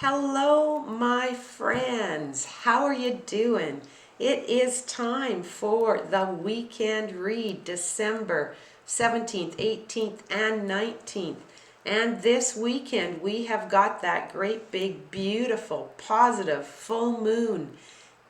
Hello, my friends. How are you doing? It is time for the weekend read, December 17th, 18th, and 19th. And this weekend, we have got that great, big, beautiful, positive full moon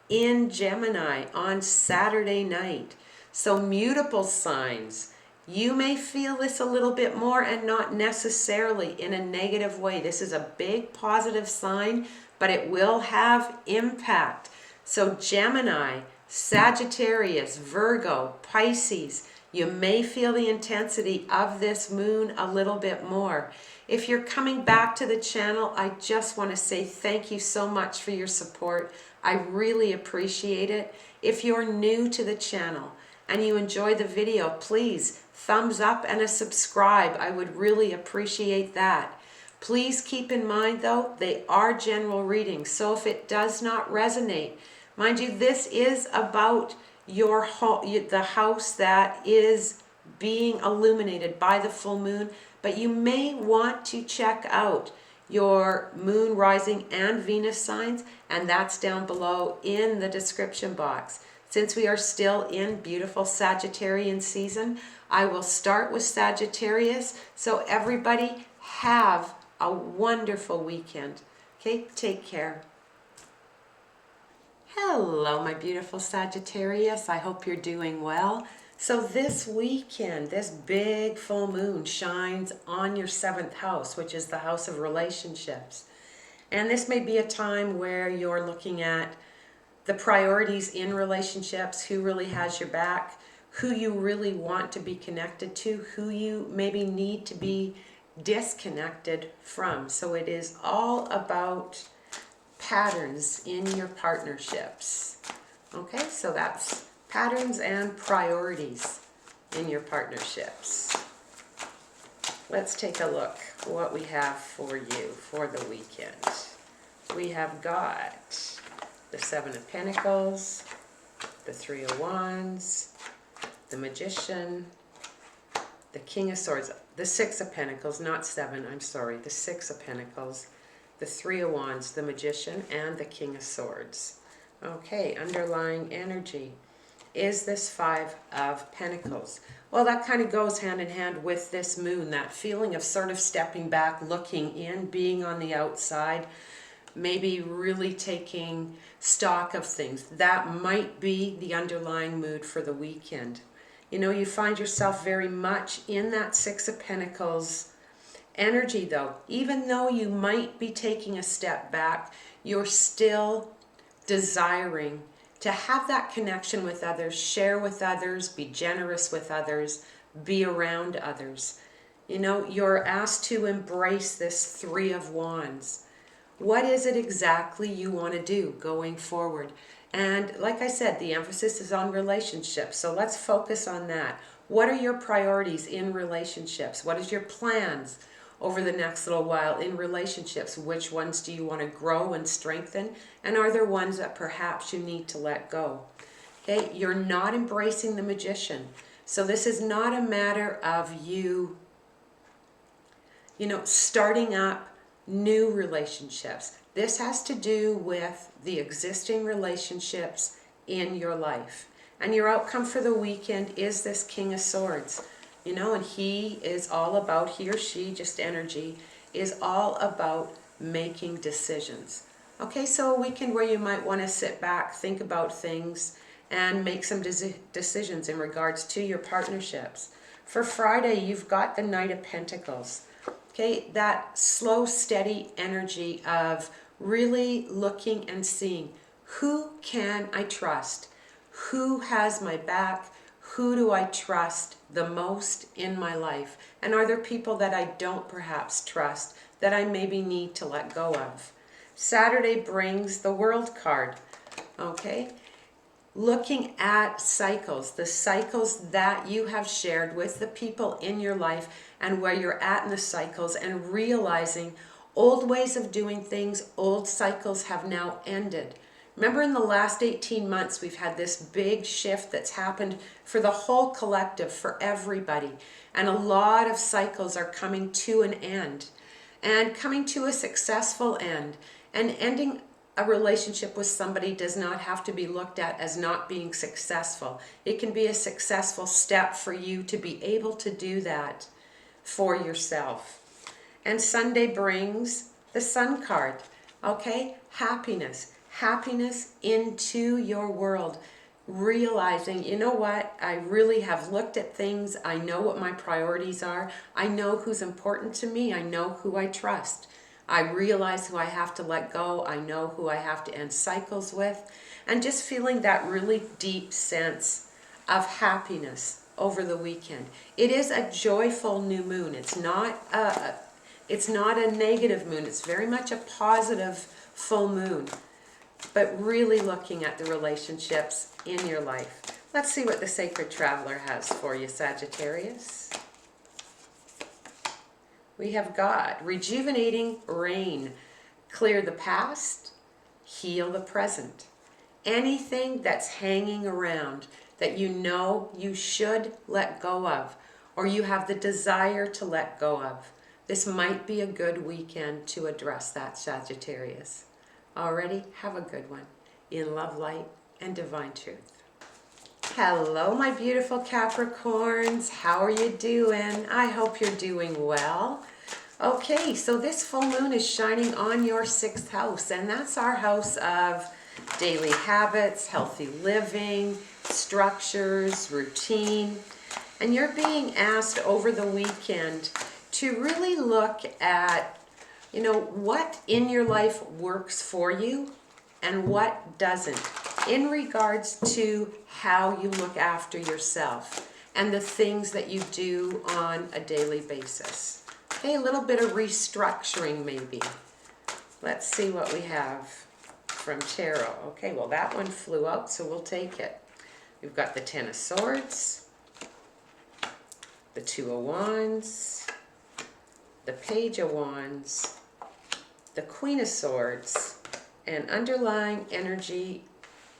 in Gemini on Saturday night. So, mutable signs. You may feel this a little bit more and not necessarily in a negative way. This is a big positive sign, but it will have impact. So Gemini, Sagittarius, Virgo, Pisces, you may feel the intensity of this moon a little bit more. If you're coming back to the channel, I just want to say thank you so much for your support. I really appreciate it. If you're new to the channel and you enjoy the video, please thumbs up and a subscribe. I would really appreciate that. Please keep in mind though, they are general readings. So if it does not resonate, mind you, this is about your the house that is being illuminated by the full moon, but you may want to check out your moon, rising, and Venus signs, and that's down below in the description box. Since we are still in beautiful Sagittarian season, I will start with Sagittarius. So everybody have a wonderful weekend. Okay, take care. Hello, my beautiful Sagittarius. I hope you're doing well. So this weekend, this big full moon shines on your 7th house, which is the house of relationships. And this may be a time where you're looking at the priorities in relationships, who really has your back, who you really want to be connected to, who you maybe need to be disconnected from. So it is all about patterns in your partnerships. Okay, so that's patterns and priorities in your partnerships. Let's take a look what we have for you for the weekend. We have got the 7 of Pentacles, the 3 of Wands, the Magician, the King of Swords, the 6 of Pentacles, not 7, I'm sorry, the 6 of Pentacles, the 3 of Wands, the Magician, and the King of Swords. Okay, underlying energy is this 5 of Pentacles. Well, that kind of goes hand in hand with this moon, that feeling of sort of stepping back, looking in, being on the outside, maybe really taking stock of things. That might be the underlying mood for the weekend. You know, you find yourself very much in that 6 of Pentacles energy though. Even though you might be taking a step back, you're still desiring to have that connection with others, share with others, be generous with others, be around others. You know, you're asked to embrace this 3 of Wands. What is it exactly you want to do going forward? And like I said, the emphasis is on relationships. So let's focus on that. What are your priorities in relationships? What is your plans over the next little while in relationships? Which ones do you want to grow and strengthen? And are there ones that perhaps you need to let go? Okay, you're not embracing the Magician. So this is not a matter of you starting up new relationships. This has to do with the existing relationships in your life. And your outcome for the weekend is this King of Swords. You know, and he or she, just energy, is all about making decisions. Okay, so a weekend where you might want to sit back, think about things, and make some decisions in regards to your partnerships. For Friday, you've got the Knight of Pentacles. Okay, that slow, steady energy of really looking and seeing, who can I trust? Who has my back? Who do I trust the most in my life? And are there people that I don't perhaps trust that I maybe need to let go of? Saturday brings the World card, okay? Looking at cycles, the cycles that you have shared with the people in your life and where you're at in the cycles, and realizing old ways of doing things, old cycles have now ended. Remember, in the last 18 months, we've had this big shift that's happened for the whole collective, for everybody. And a lot of cycles are coming to an end and coming to a successful end. And ending a relationship with somebody does not have to be looked at as not being successful. It can be a successful step for you to be able to do that for yourself. And Sunday brings the Sun card, okay? Happiness. Happiness into your world. Realizing, you know what, I really have looked at things. I know what my priorities are. I know who's important to me. I know who I trust. I realize who I have to let go. I know who I have to end cycles with. And just feeling that really deep sense of happiness over the weekend. It is a joyful new moon. It's not a negative moon. It's very much a positive full moon. But really looking at the relationships in your life. Let's see what the Sacred Traveler has for you, Sagittarius. We have got rejuvenating rain. Clear the past, heal the present. Anything that's hanging around that you know you should let go of, or you have the desire to let go of. This might be a good weekend to address that, Sagittarius. Already, have a good one. In love, light, and divine truth. Hello, my beautiful Capricorns. How are you doing? I hope you're doing well. Okay, so this full moon is shining on your 6th house, and that's our house of daily habits, healthy living, structures, routine. And you're being asked over the weekend to really look at, you know, what in your life works for you and what doesn't, in regards to how you look after yourself and the things that you do on a daily basis. Okay, a little bit of restructuring maybe. Let's see what we have from Tarot. Okay, well that one flew out, so we'll take it. We've got the Ten of Swords, the Two of Wands, the Page of Wands, the Queen of Swords, and underlying energy.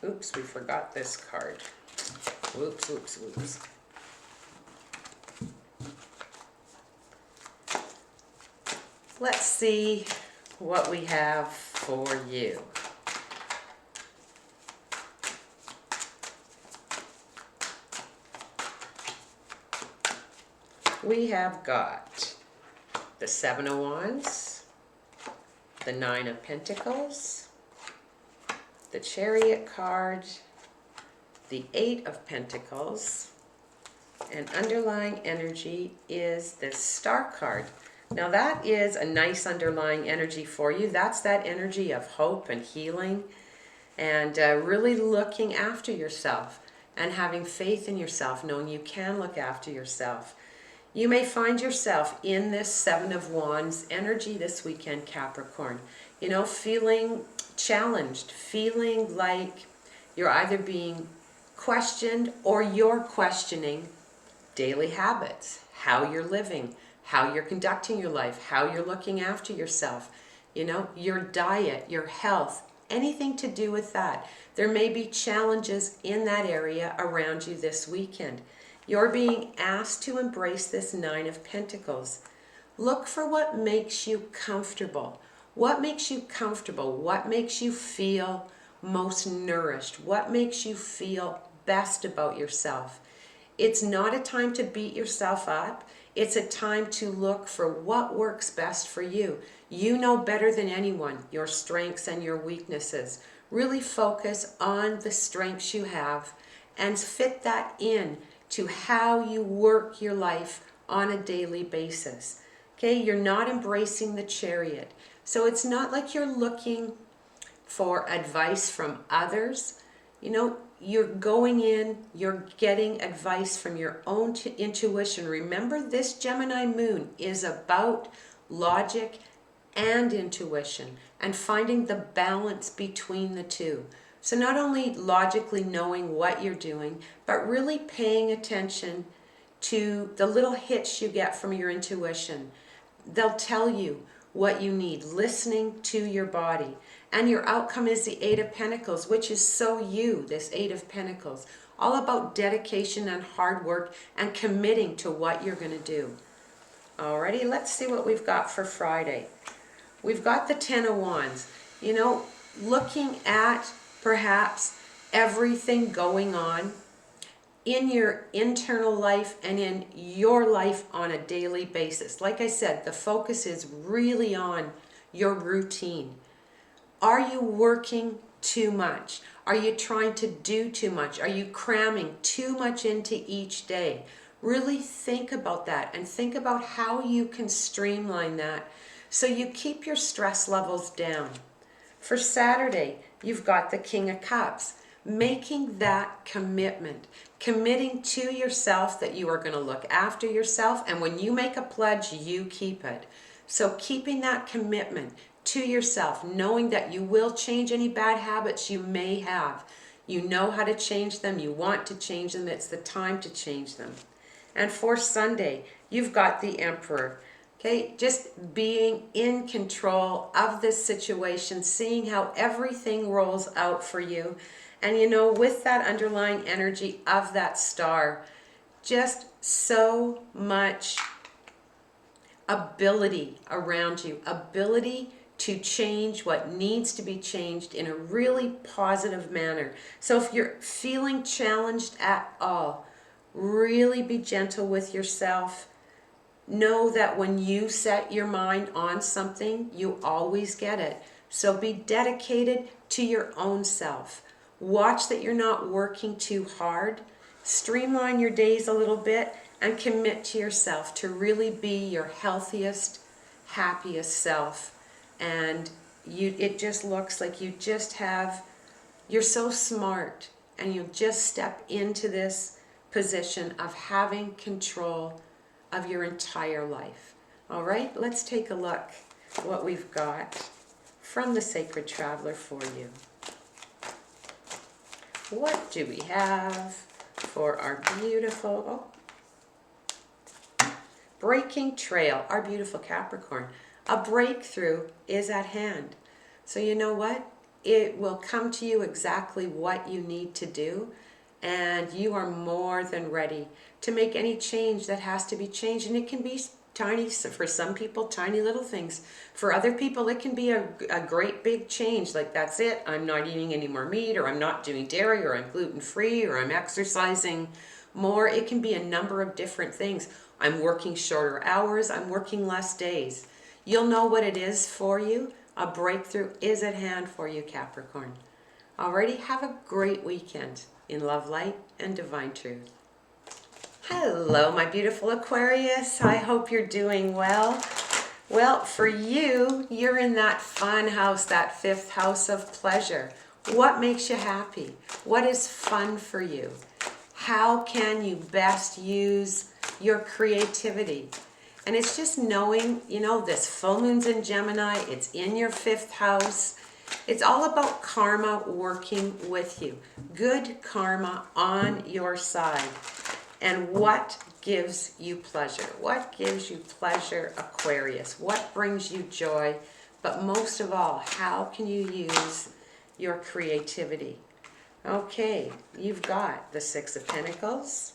Oops, we forgot this card. Whoops. Let's see what we have for you. We have got the Seven of Wands, the Nine of Pentacles, the Chariot card, the Eight of Pentacles, and underlying energy is the Star card. Now that is a nice underlying energy for you. That's that energy of hope and healing and really looking after yourself and having faith in yourself, knowing you can look after yourself. You may find yourself in this Seven of Wands energy this weekend, Capricorn. You know, feeling challenged, feeling like you're either being questioned or you're questioning daily habits, how you're living, how you're conducting your life, how you're looking after yourself, you know, your diet, your health, anything to do with that. There may be challenges in that area around you this weekend. You're being asked to embrace this Nine of Pentacles. Look for what makes you comfortable. What makes you comfortable? What makes you feel most nourished? What makes you feel best about yourself? It's not a time to beat yourself up. It's a time to look for what works best for you. You know better than anyone your strengths and your weaknesses. Really focus on the strengths you have and fit that in to how you work your life on a daily basis. Okay, you're not embracing the Chariot. So it's not like you're looking for advice from others. You know, you're going in, you're getting advice from your own intuition. Remember, this Gemini moon is about logic and intuition and finding the balance between the two. So not only logically knowing what you're doing, but really paying attention to the little hits you get from your intuition. They'll tell you what you need, listening to your body. And your outcome is the Eight of Pentacles, which is so you, this Eight of Pentacles. All about dedication and hard work and committing to what you're going to do. Alrighty, let's see what we've got for Friday. We've got the Ten of Wands. You know, looking at perhaps everything going on in your internal life and in your life on a daily basis. Like I said, the focus is really on your routine. Are you working too much? Are you trying to do too much? Are you cramming too much into each day? Really think about that and think about how you can streamline that so you keep your stress levels down. For Saturday, you've got the King of Cups. Making that commitment, committing to yourself that you are going to look after yourself, and when you make a pledge, you keep it. So keeping that commitment to yourself, knowing that you will change any bad habits you may have. You know how to change them, you want to change them, it's the time to change them. And for Sunday, you've got the Emperor. Okay, just being in control of this situation, seeing how everything rolls out for you. And you know, with that underlying energy of that star, just so much ability around you, ability to change what needs to be changed in a really positive manner. So if you're feeling challenged at all, really be gentle with yourself. Know that when you set your mind on something, you always get it. So be dedicated to your own self. Watch that you're not working too hard. Streamline your days a little bit and commit to yourself to really be your healthiest, happiest self. And it just looks like you're so smart, and you just step into this position of having control of your entire life. All right, let's take a look what we've got from the Sacred Traveler for you. What do we have for our beautiful breaking trail, our beautiful Capricorn? A breakthrough is at hand. So you know what? It will come to you exactly what you need to do, and you are more than ready to make any change that has to be changed. And it can be tiny, for some people, tiny little things. For other people, it can be a great big change, like that's it, I'm not eating any more meat, or I'm not doing dairy, or I'm gluten-free, or I'm exercising more. It can be a number of different things. I'm working shorter hours, I'm working less days. You'll know what it is for you. A breakthrough is at hand for you, Capricorn. Alrighty, have a great weekend in love, light, and divine truth. Hello, my beautiful Aquarius. I hope you're doing well. Well, for you, you're in that fun house, that fifth house of pleasure. What makes you happy? What is fun for you? How can you best use your creativity? And it's just knowing, you know, this full moon's in Gemini, it's in your fifth house. It's all about karma working with you. Good karma on your side. And what gives you pleasure? What gives you pleasure, Aquarius? What brings you joy? But most of all, how can you use your creativity? Okay, you've got the Six of Pentacles,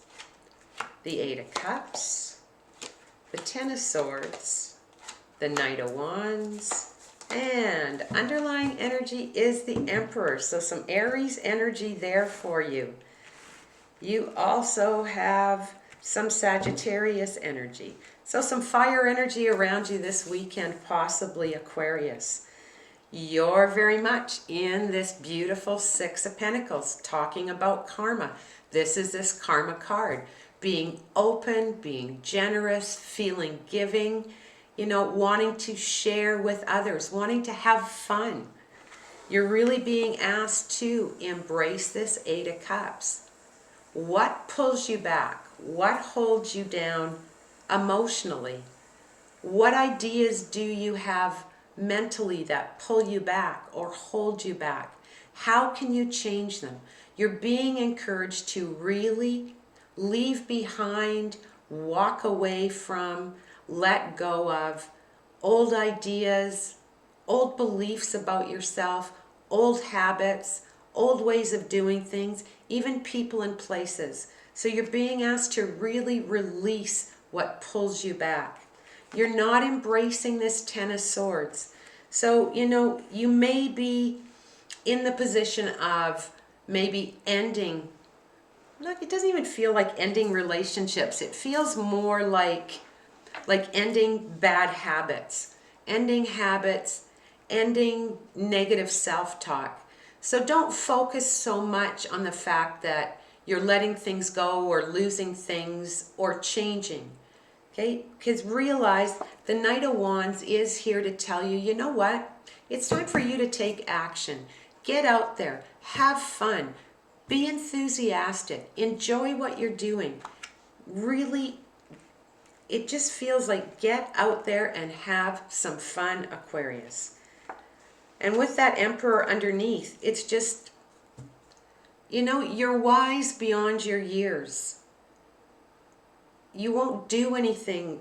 the Eight of Cups, the Ten of Swords, the Knight of Wands, and underlying energy is the Emperor. So some Aries energy there for you. You also have some Sagittarius energy. So some fire energy around you this weekend, possibly Aquarius. You're very much in this beautiful Six of Pentacles, talking about karma. This is this karma card. Being open, being generous, feeling giving, you know, wanting to share with others, wanting to have fun. You're really being asked to embrace this Eight of Cups. What pulls you back? What holds you down emotionally? What ideas do you have mentally that pull you back or hold you back? How can you change them? You're being encouraged to really leave behind, walk away from, let go of old ideas, old beliefs about yourself, old habits, old ways of doing things, even people and places. So you're being asked to really release what pulls you back. You're not embracing this Ten of Swords. So, you know, you may be in the position of maybe ending, look, it doesn't even feel like ending relationships. It feels more like ending bad habits, ending negative self-talk. So don't focus so much on the fact that you're letting things go or losing things or changing. Okay? Because realize the Knight of Wands is here to tell you, you know what? It's time for you to take action. Get out there. Have fun. Be enthusiastic. Enjoy what you're doing. Really, it just feels like get out there and have some fun, Aquarius. And with that Emperor underneath, it's just, you know, you're wise beyond your years. You won't do anything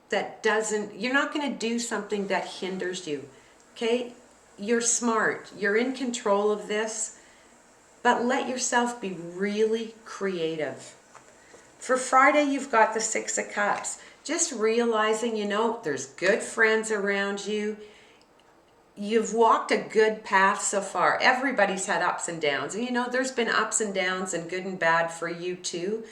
that doesn't, you're not going to do something that hinders you. Okay? You're smart. You're in control of this, but let yourself be really creative. For Friday, you've got the Six of Cups. Just realizing, you know, there's good friends around you. You've walked a good path so far. Everybody's had ups and downs. And, you know, there's been ups and downs and good and bad for you too.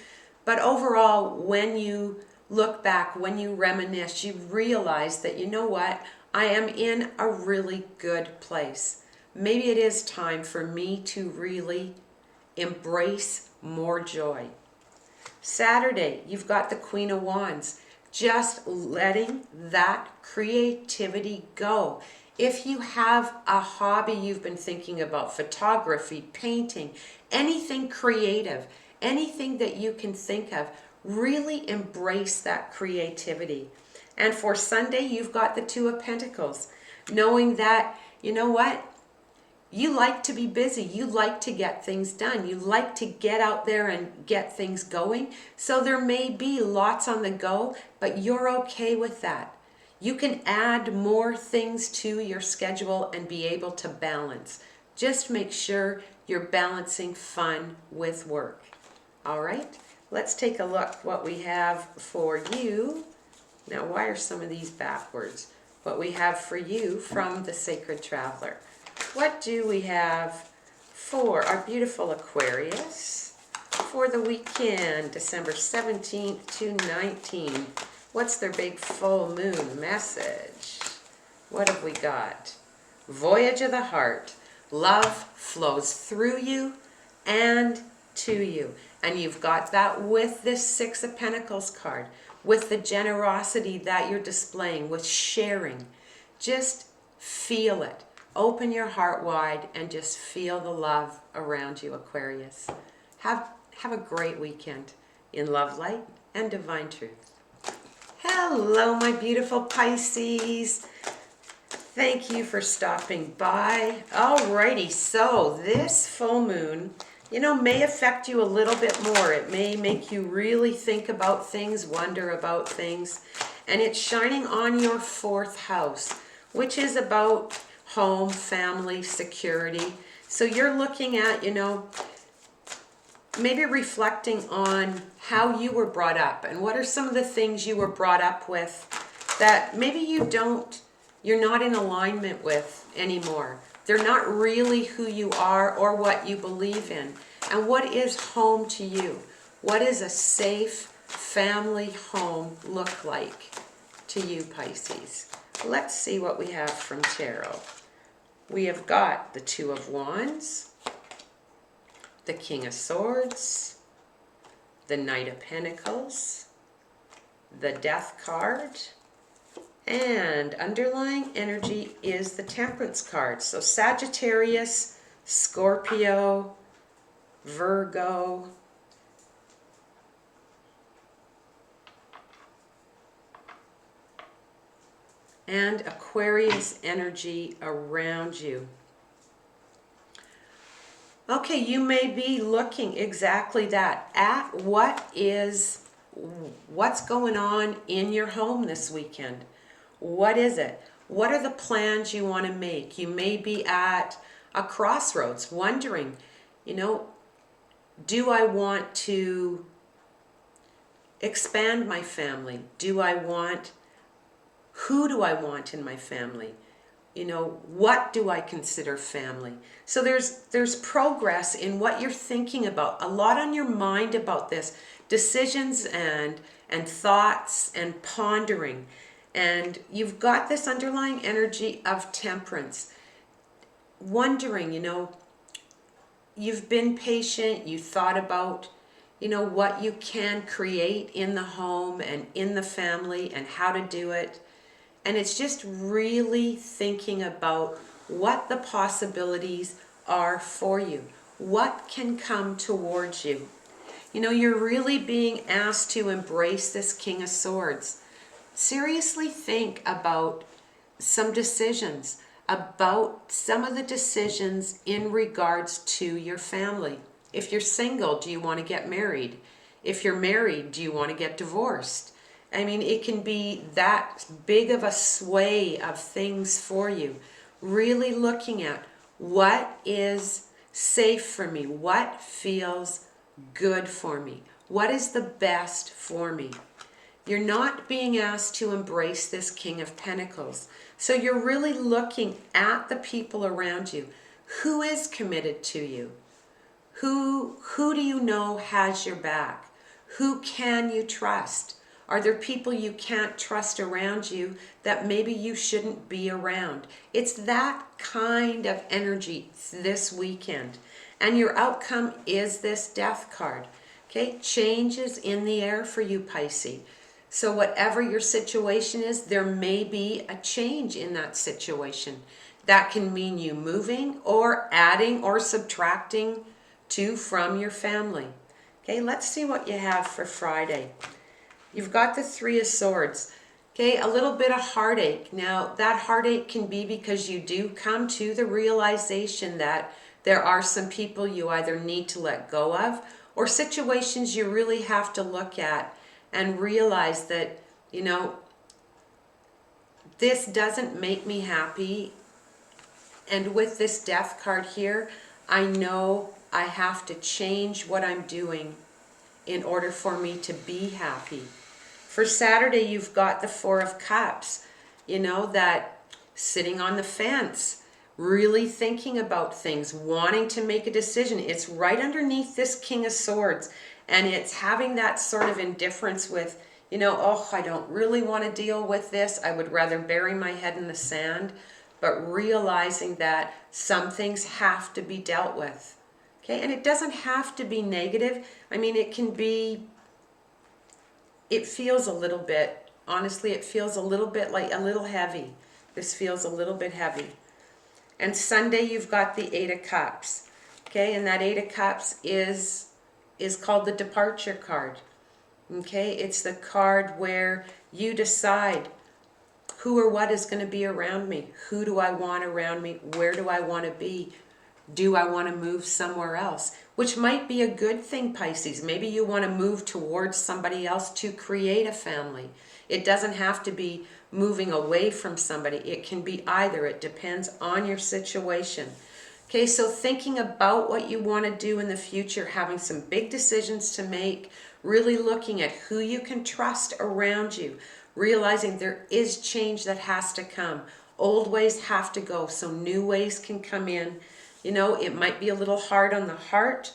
But overall, when you look back, when you reminisce, you realize that, you know what? I am in a really good place. Maybe it is time for me to really embrace more joy. Saturday, you've got the Queen of Wands. Just letting that creativity go. If you have a hobby you've been thinking about, photography, painting, anything creative, anything that you can think of, really embrace that creativity. And for Sunday, you've got the Two of Pentacles. Knowing that, you know what? You like to be busy. You like to get things done. You like to get out there and get things going. So there may be lots on the go, but you're okay with that. You can add more things to your schedule and be able to balance. Just make sure you're balancing fun with work. All right, let's take a look what we have for you. Now, why are some of these backwards? What we have for you from the Sacred Traveler. What do we have for our beautiful Aquarius for the weekend, December 17th to 19th? What's their big full moon message? What have we got? Voyage of the heart. Love flows through you and to you. And you've got that with this Six of Pentacles card, with the generosity that you're displaying, with sharing. Just feel it. Open your heart wide and just feel the love around you, Aquarius. Have a great weekend in love, light, and divine truth. Hello, my beautiful Pisces. Thank you for stopping by. Alrighty, so this full moon, you know, may affect you a little bit more. It may make you really think about things, wonder about things. And it's shining on your 4th house, which is about home, family, security. So you're looking at, you know, maybe reflecting on how you were brought up and what are some of the things you were brought up with that maybe you're not in alignment with anymore. They're not really who you are or what you believe in. And what is home to you? What is a safe family home look like to you, Pisces? Let's see what we have from Tarot. We have got the Two of Wands, the King of Swords, the Knight of Pentacles, the Death card, and underlying energy is the Temperance card. So Sagittarius, Scorpio, Virgo, and Aquarius energy around you. Okay, you may be looking exactly that, at what's going on in your home this weekend. What is it? What are the plans you want to make? You may be at a crossroads wondering, you know, do I want to expand my family? Do I want, Who do I want in my family? You know, what do I consider family? So there's progress in what you're thinking about, a lot on your mind about this, decisions and thoughts and pondering. And you've got this underlying energy of temperance, wondering, you know, you've been patient, you thought about, you know, what you can create in the home and in the family and how to do it. And it's just really thinking about what the possibilities are for you. What can come towards you? You know, you're really being asked to embrace this King of Swords. Seriously think about some decisions, about some of the decisions in regards to your family. If you're single, do you want to get married? If you're married, do you want to get divorced? I mean, it can be that big of a sway of things for you. Really looking at what is safe for me, what feels good for me, what is the best for me. You're not being asked to embrace this King of Pentacles. So you're really looking at the people around you. Who is committed to you? Who do you know has your back? Who can you trust? Are there people you can't trust around you that maybe you shouldn't be around? It's that kind of energy this weekend. And your outcome is this Death card. Okay, change is in the air for you, Pisces. So whatever your situation is, there may be a change in that situation. That can mean you moving or adding or subtracting to from your family. Okay, let's see what you have for Friday. You've got the Three of Swords. Okay, a little bit of heartache. Now, that heartache can be because you do come to the realization that there are some people you either need to let go of or situations you really have to look at and realize that, you know, this doesn't make me happy. And with this Death card here, I know I have to change what I'm doing in order for me to be happy. For Saturday, you've got the Four of Cups, you know, that sitting on the fence, really thinking about things, wanting to make a decision. It's right underneath this King of Swords. And it's having that sort of indifference with, you know, oh, I don't really want to deal with this. I would rather bury my head in the sand. But realizing that some things have to be dealt with. Okay, and it doesn't have to be negative. I mean, it can be, it feels a little bit, honestly, it feels a little bit like a little heavy. This feels a little bit heavy. And Sunday, you've got the Eight of Cups. Okay, and that Eight of Cups is called the Departure card. Okay, it's the card where you decide who or what is going to be around me. Who do I want around me? Where do I want to be? Do I want to move somewhere else? Which might be a good thing, Pisces. Maybe you want to move towards somebody else to create a family. It doesn't have to be moving away from somebody. It can be either. It depends on your situation. Okay, so thinking about what you want to do in the future, having some big decisions to make, really looking at who you can trust around you, realizing there is change that has to come. Old ways have to go so new ways can come in. You know, it might be a little hard on the heart.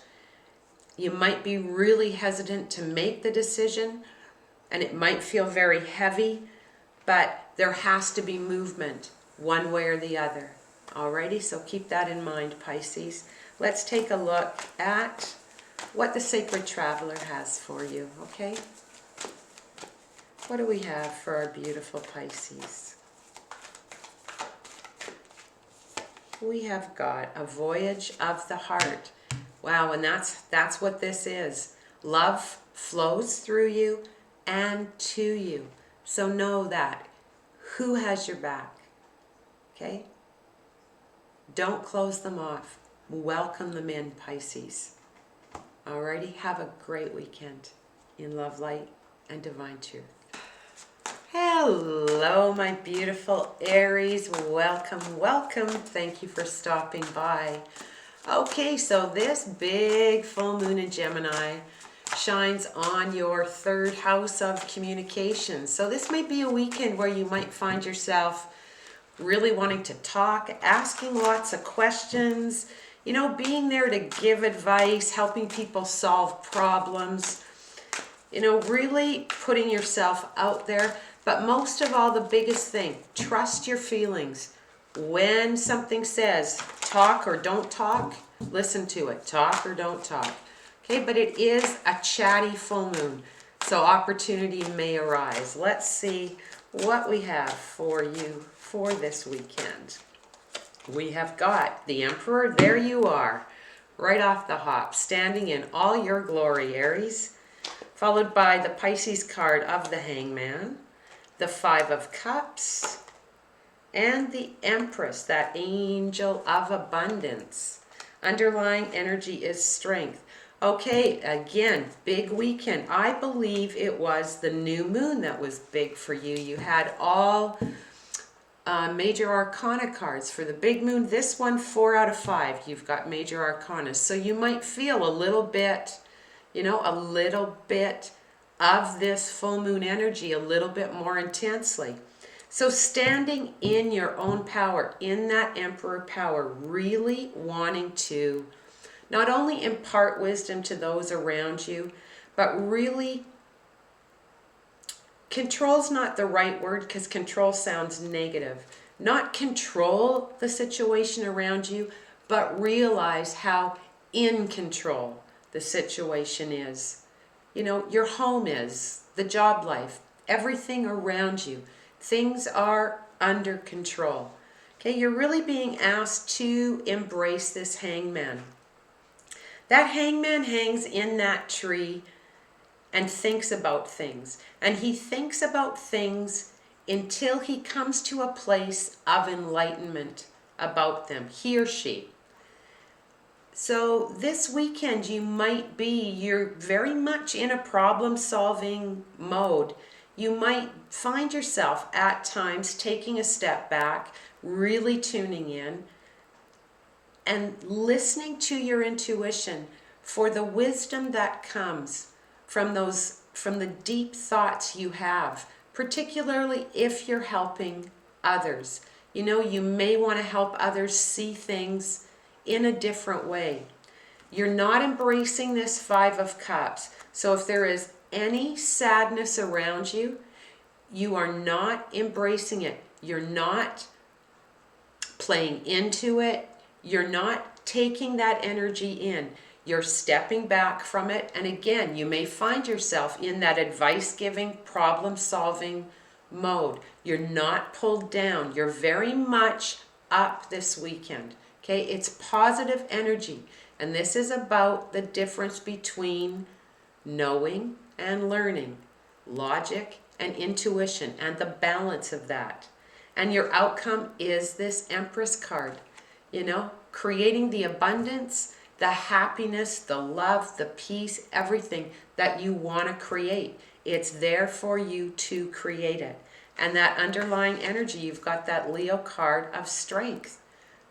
You might be really hesitant to make the decision, and it might feel very heavy, but there has to be movement one way or the other. Alrighty, so keep that in mind, Pisces. Let's take a look at what the Sacred Traveler has for you, okay? What do we have for our beautiful Pisces? We have got a Voyage of the Heart. Wow, and that's what this is. Love flows through you and to you. So know that. Who has your back? Okay? Don't close them off. Welcome them in, Pisces. Alrighty, have a great weekend in love, light, and divine truth. Hello, my beautiful Aries. Welcome, welcome. Thank you for stopping by. Okay, so this big full moon in Gemini shines on your third house of communication. So this might be a weekend where you might find yourself really wanting to talk, asking lots of questions, you know, being there to give advice, helping people solve problems, you know, really putting yourself out there. But most of all, the biggest thing, trust your feelings. When something says talk or don't talk, listen to it. Talk or don't talk. Okay, but it is a chatty full moon, so opportunity may arise. Let's see what we have for you for this weekend. We have got the Emperor. There you are, right off the hop, standing in all your glory, Aries, followed by the Pisces card of the Hangman, the Five of Cups, and the Empress, that angel of abundance. Underlying energy is strength. Okay, again, big weekend. I believe it was the new moon that was big for you. You had all major arcana cards for the big moon. This one, 4 out of 5. You've got major arcana. So you might feel a little bit, you know, a little bit of this full moon energy a little bit more intensely. So standing in your own power, in that Emperor power, really wanting to not only impart wisdom to those around you, but really, control's not the right word because control sounds negative. Not control the situation around you, but realize how in control the situation is. You know, your home is, the job life, everything around you. Things are under control. Okay, you're really being asked to embrace this Hangman. That Hangman hangs in that tree and thinks about things. And he thinks about things until he comes to a place of enlightenment about them, he or she. So this weekend you're very much in a problem-solving mode. You might find yourself at times taking a step back, really tuning in, and listening to your intuition for the wisdom that comes from the deep thoughts you have, particularly if you're helping others. You know, you may want to help others see things in a different way. You're not embracing this Five of Cups. So if there is any sadness around you, you are not embracing it. You're not playing into it. You're not taking that energy in. You're stepping back from it. And again, you may find yourself in that advice-giving, problem-solving mode. You're not pulled down. You're very much up this weekend. Okay, it's positive energy. And this is about the difference between knowing and learning, logic and intuition, and the balance of that. And your outcome is this Empress card. You know, creating the abundance, the happiness, the love, the peace, everything that you want to create. It's there for you to create it. And that underlying energy, you've got that Leo card of strength.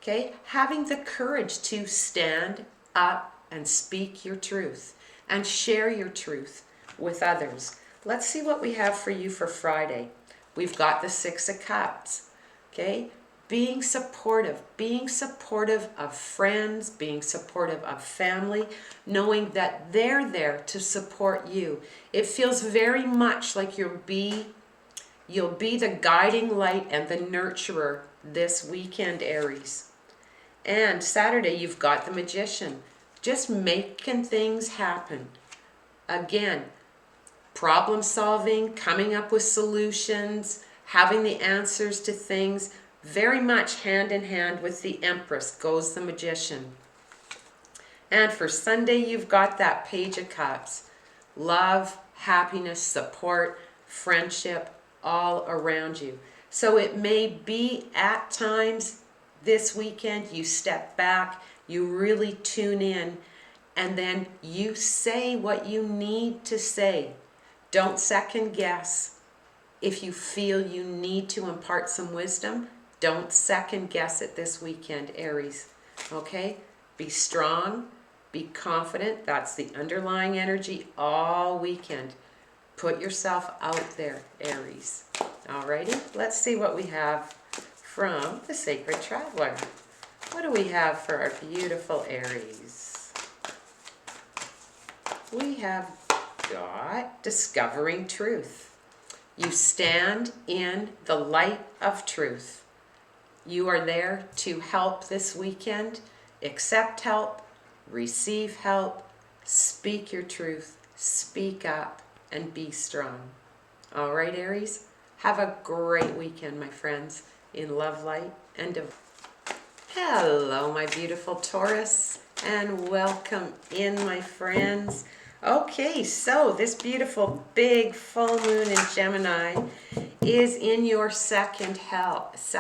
Okay, having the courage to stand up and speak your truth and share your truth with others. Let's see what we have for you for Friday. We've got the Six of Cups. Okay, being supportive of friends, being supportive of family, knowing that they're there to support you. It feels very much like you'll be the guiding light and the nurturer this weekend, Aries. And Saturday, you've got the Magician, just making things happen. Again, problem solving, coming up with solutions, having the answers to things. Very much hand in hand with the Empress goes the Magician. And for Sunday, you've got that Page of Cups. Love, happiness, support, friendship, all around you. So it may be at times this weekend you step back, you really tune in, and then you say what you need to say. Don't second guess. If you feel you need to impart some wisdom, don't second guess it this weekend, Aries. Okay? Be strong, Be confident. That's the underlying energy all weekend. Put yourself out there, Aries. Alrighty, let's see what we have from the Sacred Traveler. What do we have for our beautiful Aries? We have got Discovering Truth. You stand in the light of truth. You are there to help this weekend. Accept help, receive help, speak your truth, speak up, and be strong. All right, Aries, have a great weekend, my friends, in love, light, and divinity. Hello, my beautiful Taurus, and welcome in, my friends. Okay, so this beautiful big full moon in Gemini is in your second house.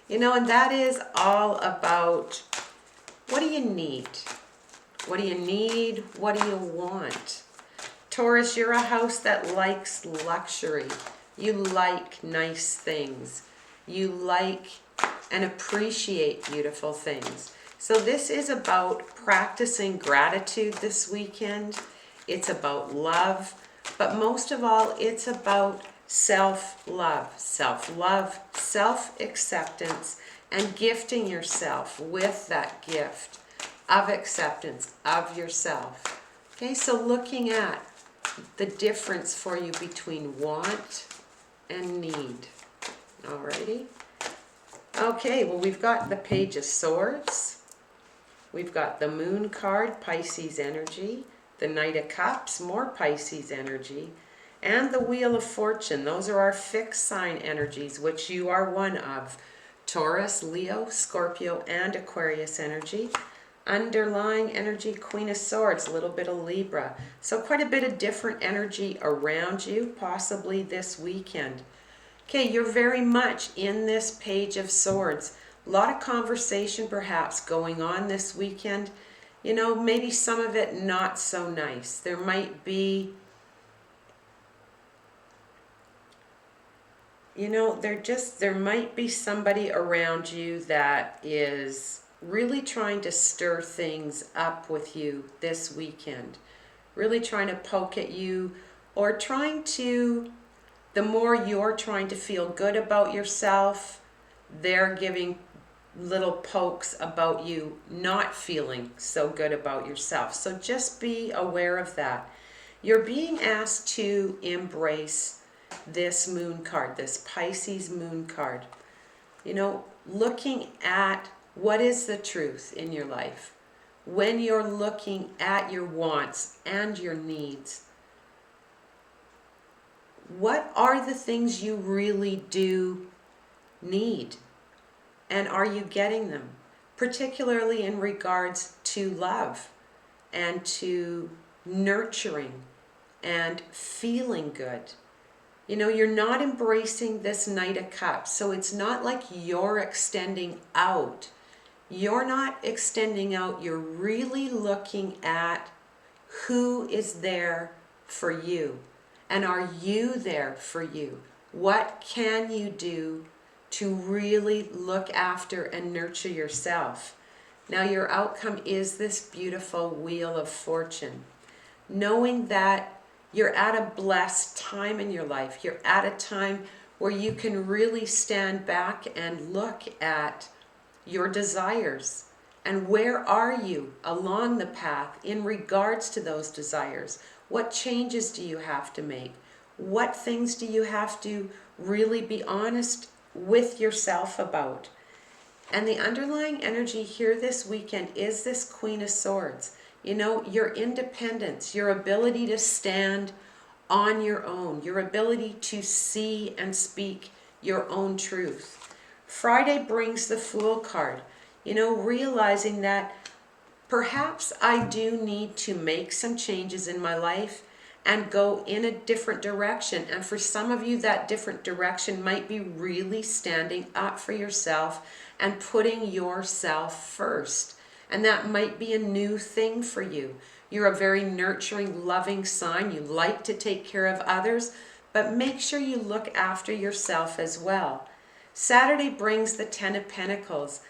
You know, and that is all about, what do you need? What do you need? What do you want? Taurus, you're a house that likes luxury. You like nice things. You like and appreciate beautiful things. So this is about practicing gratitude this weekend. It's about love, but most of all, it's about self-love, self-acceptance, and gifting yourself with that gift of acceptance of yourself. Okay, so looking at the difference for you between want and need. Alrighty. Okay, well, we've got the Page of Swords. We've got the Moon card, Pisces energy. The Knight of Cups, more Pisces energy. And the Wheel of Fortune. Those are our fixed sign energies, which you are one of. Taurus, Leo, Scorpio, and Aquarius energy. Underlying energy, Queen of Swords, a little bit of Libra. So quite a bit of different energy around you, possibly this weekend. Okay, you're very much in this Page of Swords. A lot of conversation perhaps going on this weekend. You know, maybe some of it not so nice. There might be, you know, there might be somebody around you that is really trying to stir things up with you this weekend. Really trying to poke at you, or trying to, the more you're trying to feel good about yourself, they're giving little pokes about you not feeling so good about yourself. So just be aware of that. You're being asked to embrace this moon card, this Pisces moon card. You know, looking at what is the truth in your life. When you're looking at your wants and your needs, what are the things you really do need? And are you getting them? Particularly in regards to love and to nurturing and feeling good. You know, you're not embracing this Knight of Cups. So it's not like you're extending out. You're not extending out. You're really looking at who is there for you. And are you there for you? What can you do to really look after and nurture yourself? Now your outcome is this beautiful Wheel of Fortune. Knowing that you're at a blessed time in your life. You're at a time where you can really stand back and look at your desires. And where are you along the path in regards to those desires? What changes do you have to make? What things do you have to really be honest with yourself about? And the underlying energy here this weekend is this Queen of Swords. You know, your independence, your ability to stand on your own, your ability to see and speak your own truth. Friday brings the Fool card. You know, realizing that perhaps I do need to make some changes in my life and go in a different direction. And for some of you, that different direction might be really standing up for yourself and putting yourself first. And that might be a new thing for you. You're a very nurturing, loving sign. You like to take care of others, but make sure you look after yourself as well. Saturday brings the Ten of Pentacles.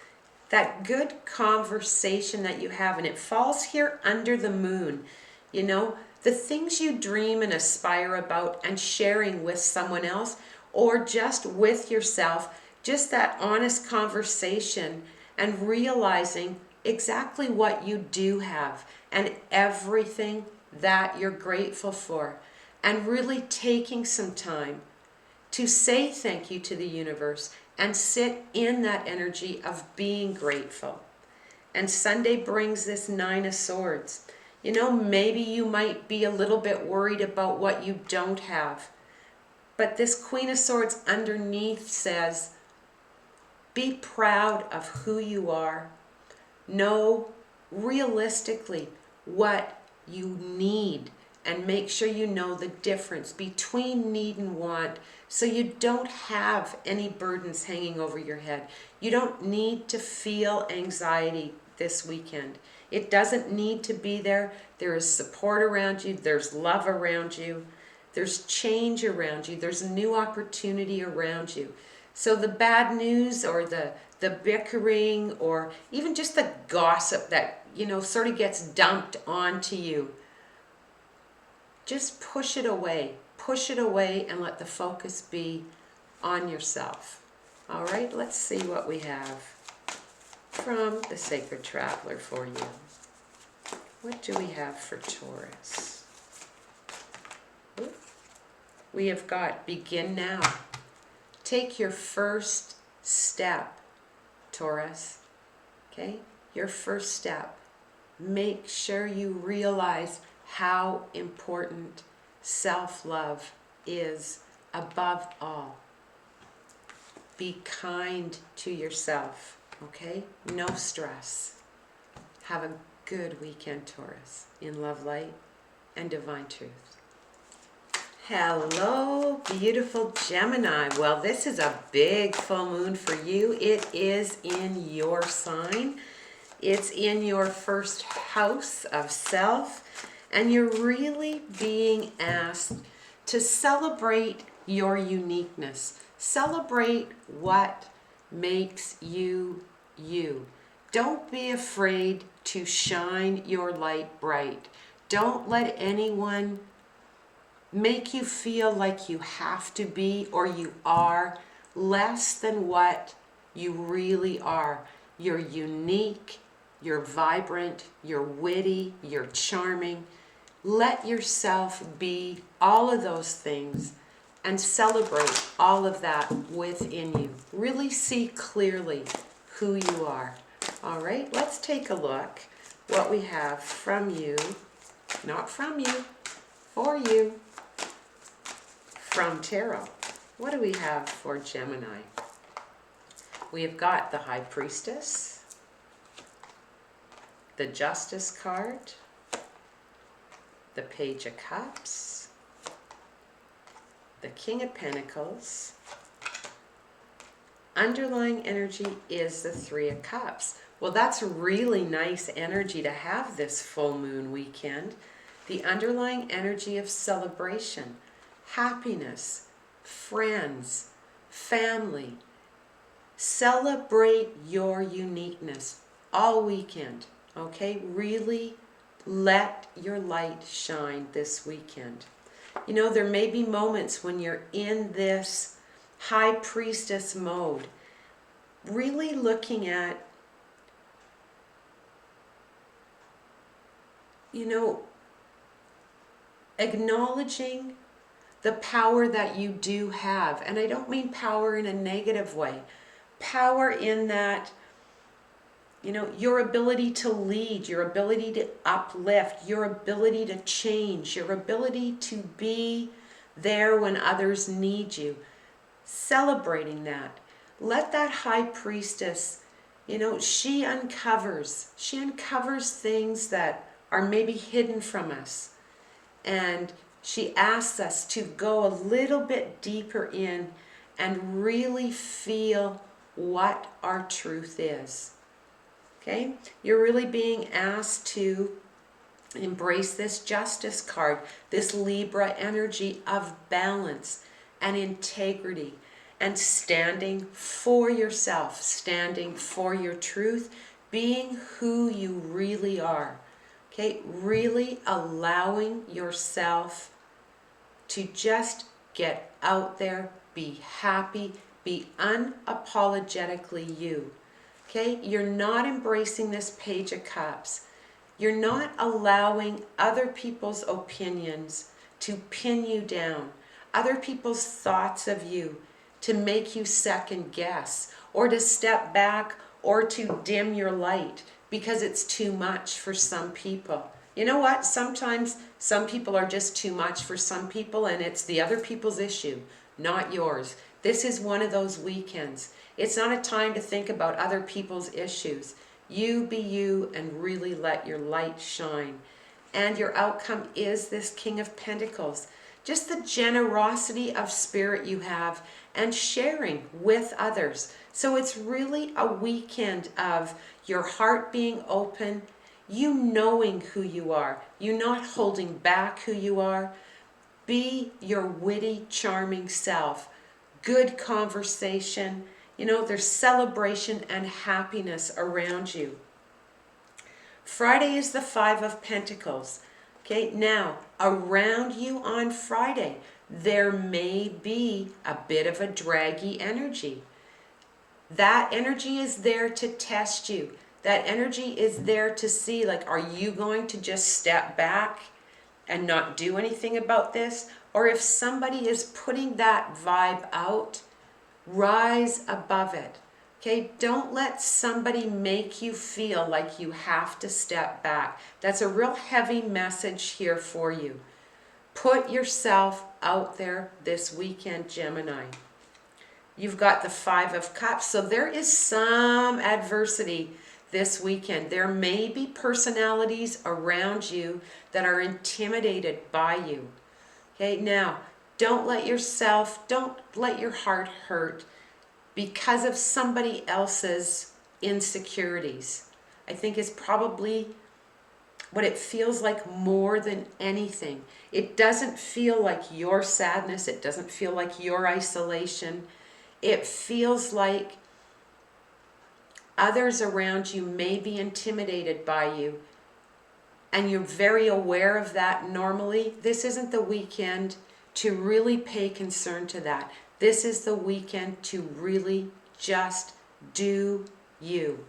that good conversation that you have, and it falls here under the moon. You know, the things you dream and aspire about and sharing with someone else or just with yourself, just that honest conversation and realizing exactly what you do have and everything that you're grateful for, and really taking some time to say thank you to the universe and sit in that energy of being grateful. And Sunday brings this Nine of Swords. You know, maybe you might be a little bit worried about what you don't have. But this Queen of Swords underneath says, be proud of who you are. Know realistically what you need, and make sure you know the difference between need and want, so you don't have any burdens hanging over your head. You don't need to feel anxiety this weekend. It doesn't need to be there. There is support around you. There's love around you. There's change around you. There's a new opportunity around you. So the bad news or the bickering or even just the gossip that, you know, sort of gets dumped onto you, just push it away. Push it away and let the focus be on yourself. All right, let's see what we have from the Sacred Traveler for you. What do we have for Taurus? We have got begin now. Take your first step, Taurus. Okay? Your first step. Make sure you realize how important self-love is above all. Be kind to yourself, okay? No stress. Have a good weekend, Taurus, in love, light, and divine truth. Hello, beautiful Gemini. Well, this is a big full moon for you. It is in your sign. It's in your first house of self, and you're really being asked to celebrate your uniqueness. Celebrate what makes you you. Don't be afraid to shine your light bright. Don't let anyone make you feel like you have to be or you are less than what you really are. You're unique, you're vibrant, you're witty, you're charming. Let yourself be all of those things and celebrate all of that within you. Really see clearly who you are. All right, let's take a look what we have from you, not from you, for you, from Tarot. What do we have for Gemini? We have got the High Priestess, the Justice card, the Page of Cups, the King of Pentacles. Underlying energy is the Three of Cups. Well, that's really nice energy to have this full moon weekend. The underlying energy of celebration, happiness, friends, family. Celebrate your uniqueness all weekend, okay? Really let your light shine this weekend. You know, there may be moments when you're in this High Priestess mode, really looking at, you know, acknowledging the power that you do have. And I don't mean power in a negative way. Power in that, you know, your ability to lead, your ability to uplift, your ability to change, your ability to be there when others need you. Celebrating that. Let that High Priestess, you know, she uncovers things that are maybe hidden from us. And she asks us to go a little bit deeper in and really feel what our truth is. Okay? You're really being asked to embrace this Justice card, this Libra energy of balance and integrity and standing for yourself, standing for your truth, being who you really are. Okay, really allowing yourself to just get out there, be happy, be unapologetically you. Okay, you're not embracing this Page of Cups. You're not allowing other people's opinions to pin you down, other people's thoughts of you to make you second guess, or to step back, or to dim your light because it's too much for some people. You know what? Sometimes some people are just too much for some people, and it's the other people's issue, not yours. This is one of those weekends. It's not a time to think about other people's issues. You be you and really let your light shine. And your outcome is this King of Pentacles. Just the generosity of spirit you have and sharing with others. So it's really a weekend of your heart being open, you knowing who you are, you not holding back who you are. Be your witty, charming self. Good conversation. You know, there's celebration and happiness around you. Friday is the Five of Pentacles. Okay, now, around you on Friday, there may be a bit of a draggy energy. That energy is there to test you. That energy is there to see, like, are you going to just step back and not do anything about this? Or if somebody is putting that vibe out, rise above it. Okay, don't let somebody make you feel like you have to step back. That's a real heavy message here for you. Put yourself out there this weekend, Gemini. You've got the Five of Cups, so there is some adversity this weekend. There may be personalities around you that are intimidated by you. Okay, now, don't let your heart hurt because of somebody else's insecurities. I think is probably what it feels like more than anything. It doesn't feel like your sadness. It doesn't feel like your isolation. It feels like others around you may be intimidated by you, and you're very aware of that normally. This isn't the weekend to really pay concern to that. This is the weekend to really just do you.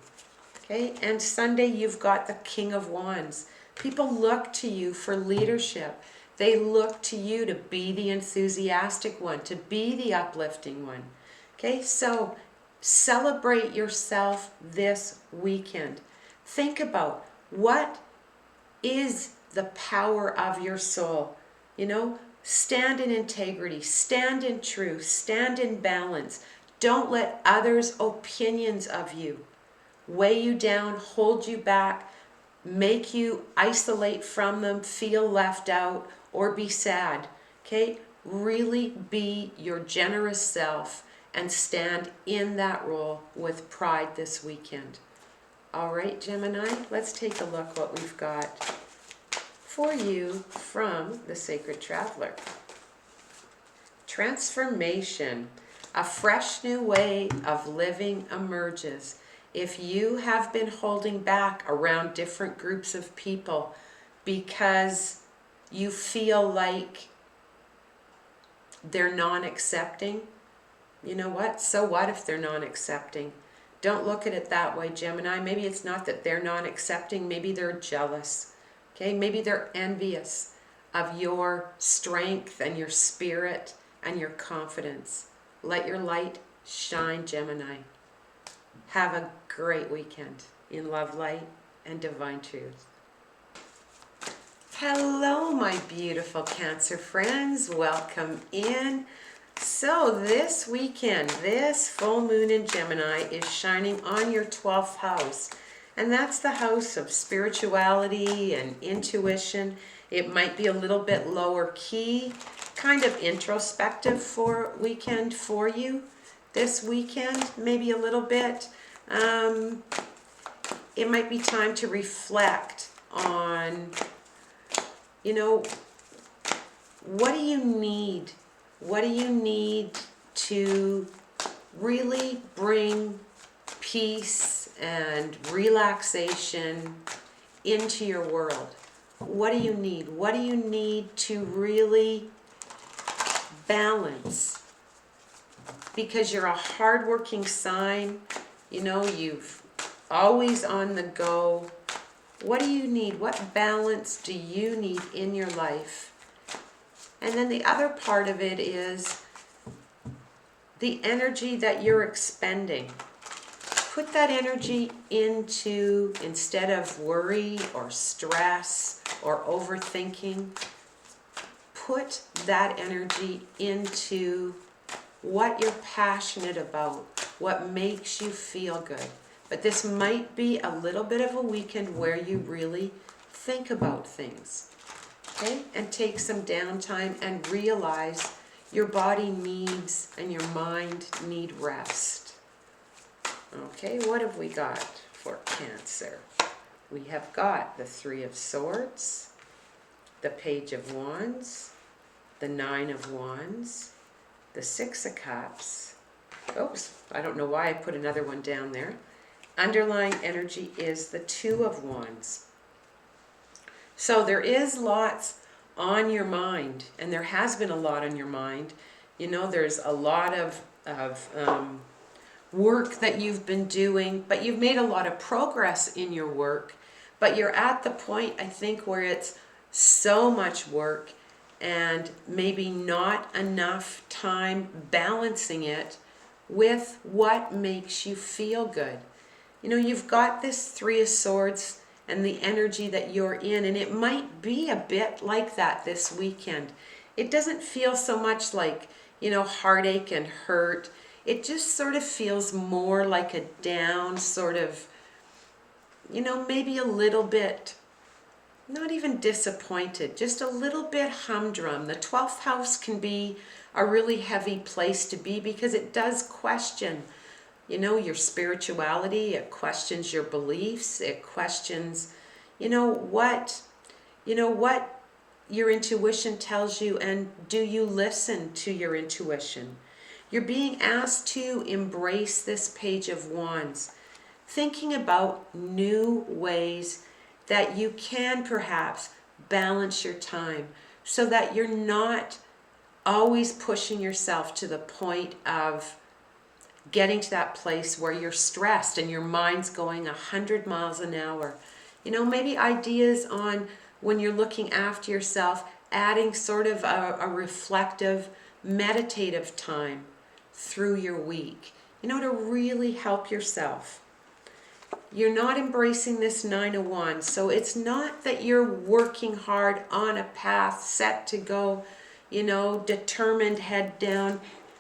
Okay, and Sunday you've got the King of Wands. People look to you for leadership. They look to you to be the enthusiastic one, to be the uplifting one. Okay, so celebrate yourself this weekend. Think about what is the power of your soul. You know, stand in integrity, stand in truth, stand in balance. Don't let others' opinions of you weigh you down, hold you back, make you isolate from them, feel left out, or be sad. Okay? Really be your generous self and stand in that role with pride this weekend. All right, Gemini, let's take a look what we've got for you from the Sacred Traveler. Transformation. A fresh new way of living emerges. If you have been holding back around different groups of people because you feel like they're non-accepting, you know what? So what if they're non-accepting? Don't look at it that way, Gemini. Maybe it's not that they're non-accepting. Maybe they're jealous. Okay? Maybe they're envious of your strength and your spirit and your confidence. Let your light shine, Gemini. Have a great weekend in love, light, and divine truth. Hello, my beautiful Cancer friends. Welcome in. So this weekend, this full moon in Gemini is shining on your 12th house. And that's the house of spirituality and intuition. It might be a little bit lower key, kind of introspective for weekend for you. This weekend, maybe a little bit. It might be time to reflect on, you know, what do you need? What do you need to really bring peace and relaxation into your world. What do you need? What do you need to really balance? Because you're a hardworking sign, you know, you've always on the go. What do you need? What balance do you need in your life? And then the other part of it is the energy that you're expending. Put that energy into, instead of worry or stress or overthinking, put that energy into what you're passionate about, what makes you feel good. But this might be a little bit of a weekend where you really think about things, okay? And take some downtime and realize your body needs and your mind need rest. Okay, what have we got for Cancer? We have got the Three of Swords, the Page of Wands, the Nine of Wands, the Six of Cups. Oops, I don't know why I put another one down there. Underlying energy is the Two of Wands. So there is lots on your mind, and there has been a lot on your mind. You know, there's a lot of work that you've been doing, but you've made a lot of progress in your work. But you're at the point, I think, where it's so much work and maybe not enough time balancing it with what makes you feel good. You know, you've got this Three of Swords and the energy that you're in, and it might be a bit like that this weekend. It doesn't feel so much like, you know, heartache and hurt. It just sort of feels more like a down sort of, you know, maybe a little bit, not even disappointed, just a little bit humdrum. The 12th house can be a really heavy place to be because it does question, you know, your spirituality. It questions your beliefs. It questions, what your intuition tells you, and do you listen to your intuition? You're being asked to embrace this Page of Wands, thinking about new ways that you can perhaps balance your time so that you're not always pushing yourself to the point of getting to that place where you're stressed and your mind's going 100 miles an hour. You know, maybe ideas on when you're looking after yourself, adding sort of a reflective, meditative time through your week, you know, to really help yourself. You're not embracing this Nine of Wands, so it's not that you're working hard on a path set to go, you know, determined, head down.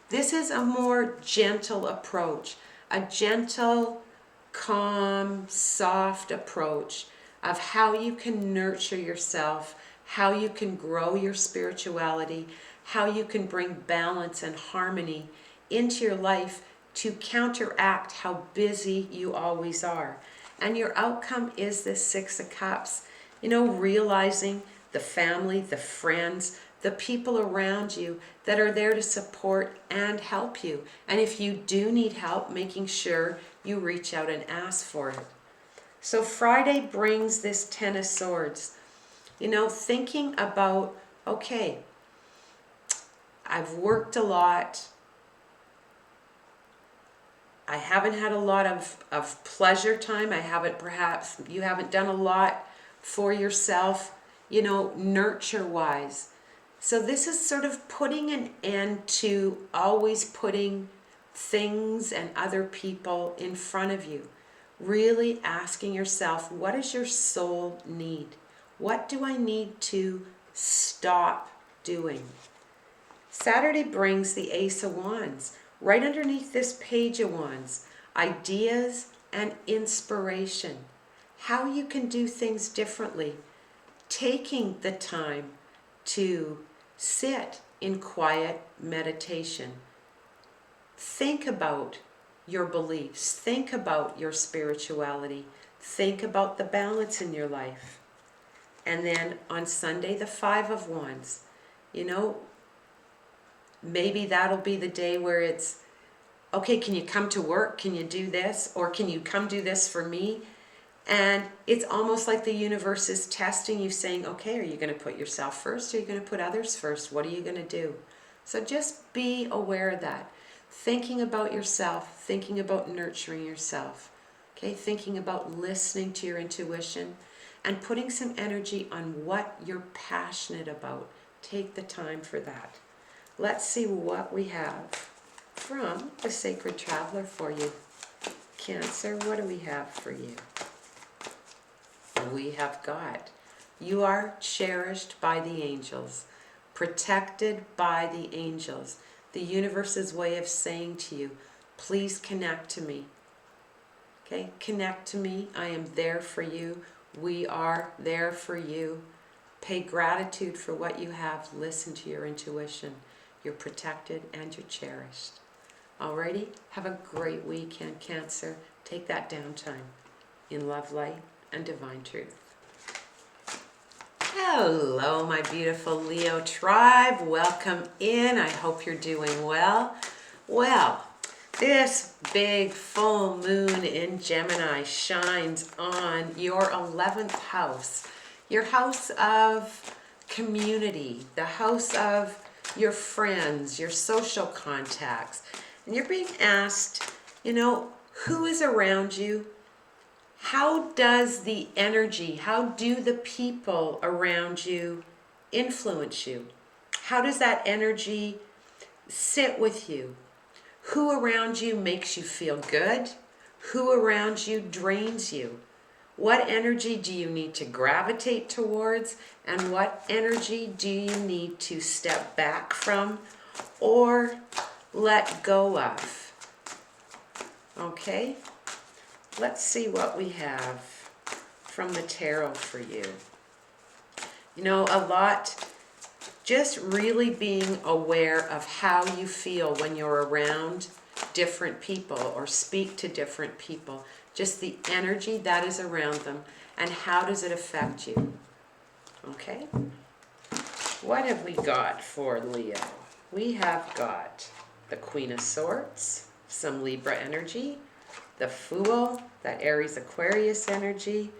This is a more gentle approach, a gentle, calm, soft approach of how you can nurture yourself, how you can grow your spirituality, how you can bring balance and harmony into your life to counteract how busy you always are. And your outcome is this Six of Cups. You know, realizing the family, the friends, the people around you that are there to support and help you. And if you do need help, making sure you reach out and ask for it. So Friday brings this Ten of Swords. You know, thinking about, okay, I've worked a lot. I haven't had a lot of pleasure time. You haven't done a lot for yourself, you know, nurture-wise. So this is sort of putting an end to always putting things and other people in front of you. Really asking yourself, what does your soul need? What do I need to stop doing? Saturday brings the Ace of Wands. Right underneath this Page of Wands, ideas and inspiration. How you can do things differently. Taking the time to sit in quiet meditation. Think about your beliefs. Think about your spirituality. Think about the balance in your life. And then on Sunday, the Five of Wands. You know, maybe that'll be the day where it's okay, can you come to work? Can you do this? Or can you come do this for me? And it's almost like the universe is testing you, saying, okay, are you going to put yourself first? Or are you going to put others first? What are you going to do? So just be aware of that. Thinking about yourself, thinking about nurturing yourself, okay? Thinking about listening to your intuition and putting some energy on what you're passionate about. Take the time for that. Let's see what we have from the Sacred Traveler for you. Cancer, what do we have for you? We have got, you are cherished by the angels, protected by the angels. The universe's way of saying to you, please connect to me. Okay, connect to me. I am there for you. We are there for you. Pay gratitude for what you have. Listen to your intuition. You're protected and you're cherished. Alrighty, have a great weekend, Cancer. Take that downtime in love, light, and divine truth. Hello, my beautiful Leo tribe. Welcome in. I hope you're doing well. Well, this big full moon in Gemini shines on your 11th house, your house of community, the house of your friends, your social contacts. And you're being asked, who is around you? How does the energy, how do the people around you influence you? How does that energy sit with you? Who around you makes you feel good? Who around you drains you? What energy do you need to gravitate towards? And what energy do you need to step back from or let go of? Okay? Let's see what we have from the tarot for you. A lot, just really being aware of how you feel when you're around different people or speak to different people. Just the energy that is around them and how does it affect you. Okay? What have we got for Leo? We have got the Queen of Swords, some Libra energy, the Fool, that Aries Aquarius energy,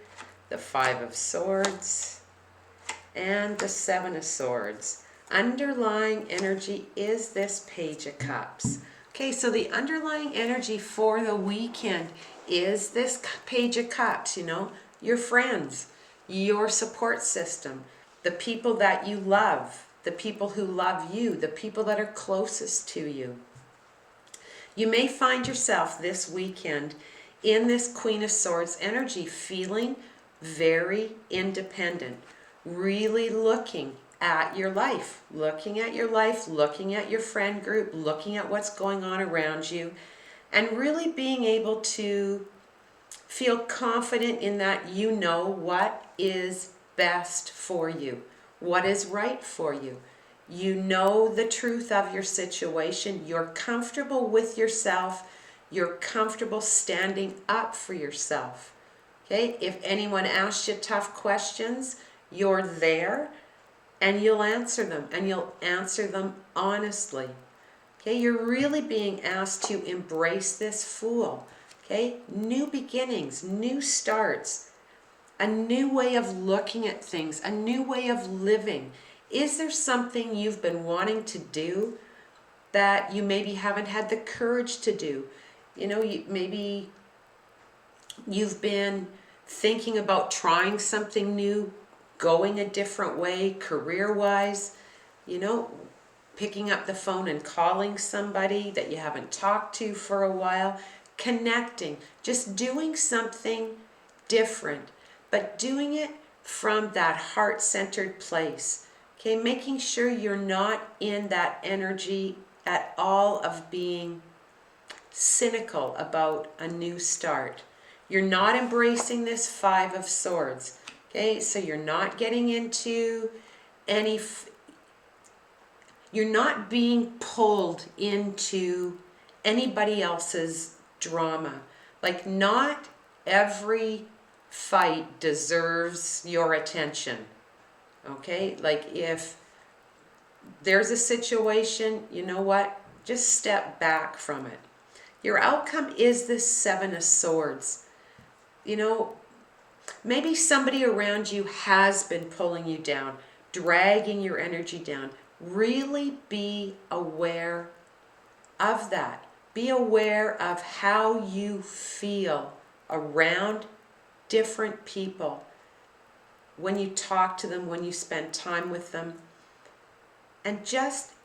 the Five of Swords, and the Seven of Swords. Underlying energy is this Page of Cups. Okay, so the underlying energy for the weekend is this Page of Cups, your friends, your support system, the people that you love, the people who love you, the people that are closest to you. You may find yourself this weekend in this Queen of Swords energy, feeling very independent, really looking at your life, looking at your friend group, looking at what's going on around you, and really being able to feel confident in that you know what is best for you, what is right for you. You know the truth of your situation. You're comfortable with yourself. You're comfortable standing up for yourself. Okay? If anyone asks you tough questions, you're there and you'll answer them, and you'll answer them honestly. Okay? You're really being asked to embrace this Fool. Okay? New beginnings, new starts, a new way of looking at things, a new way of living. Is there something you've been wanting to do that you maybe haven't had the courage to do? Maybe you've been thinking about trying something new, going a different way, career-wise, picking up the phone and calling somebody that you haven't talked to for a while, connecting, just doing something different, but doing it from that heart-centered place. Okay, making sure you're not in that energy at all of being cynical about a new start. You're not embracing this Five of Swords. Okay, so you're not getting into you're not being pulled into anybody else's drama. Like, not every fight deserves your attention. Okay, like if there's a situation, you know what? Just step back from it. Your outcome is this Seven of Swords. You know, maybe somebody around you has been pulling you down, dragging your energy down. Really be aware of that. Be aware of how you feel around different people when you talk to them, when you spend time with them. And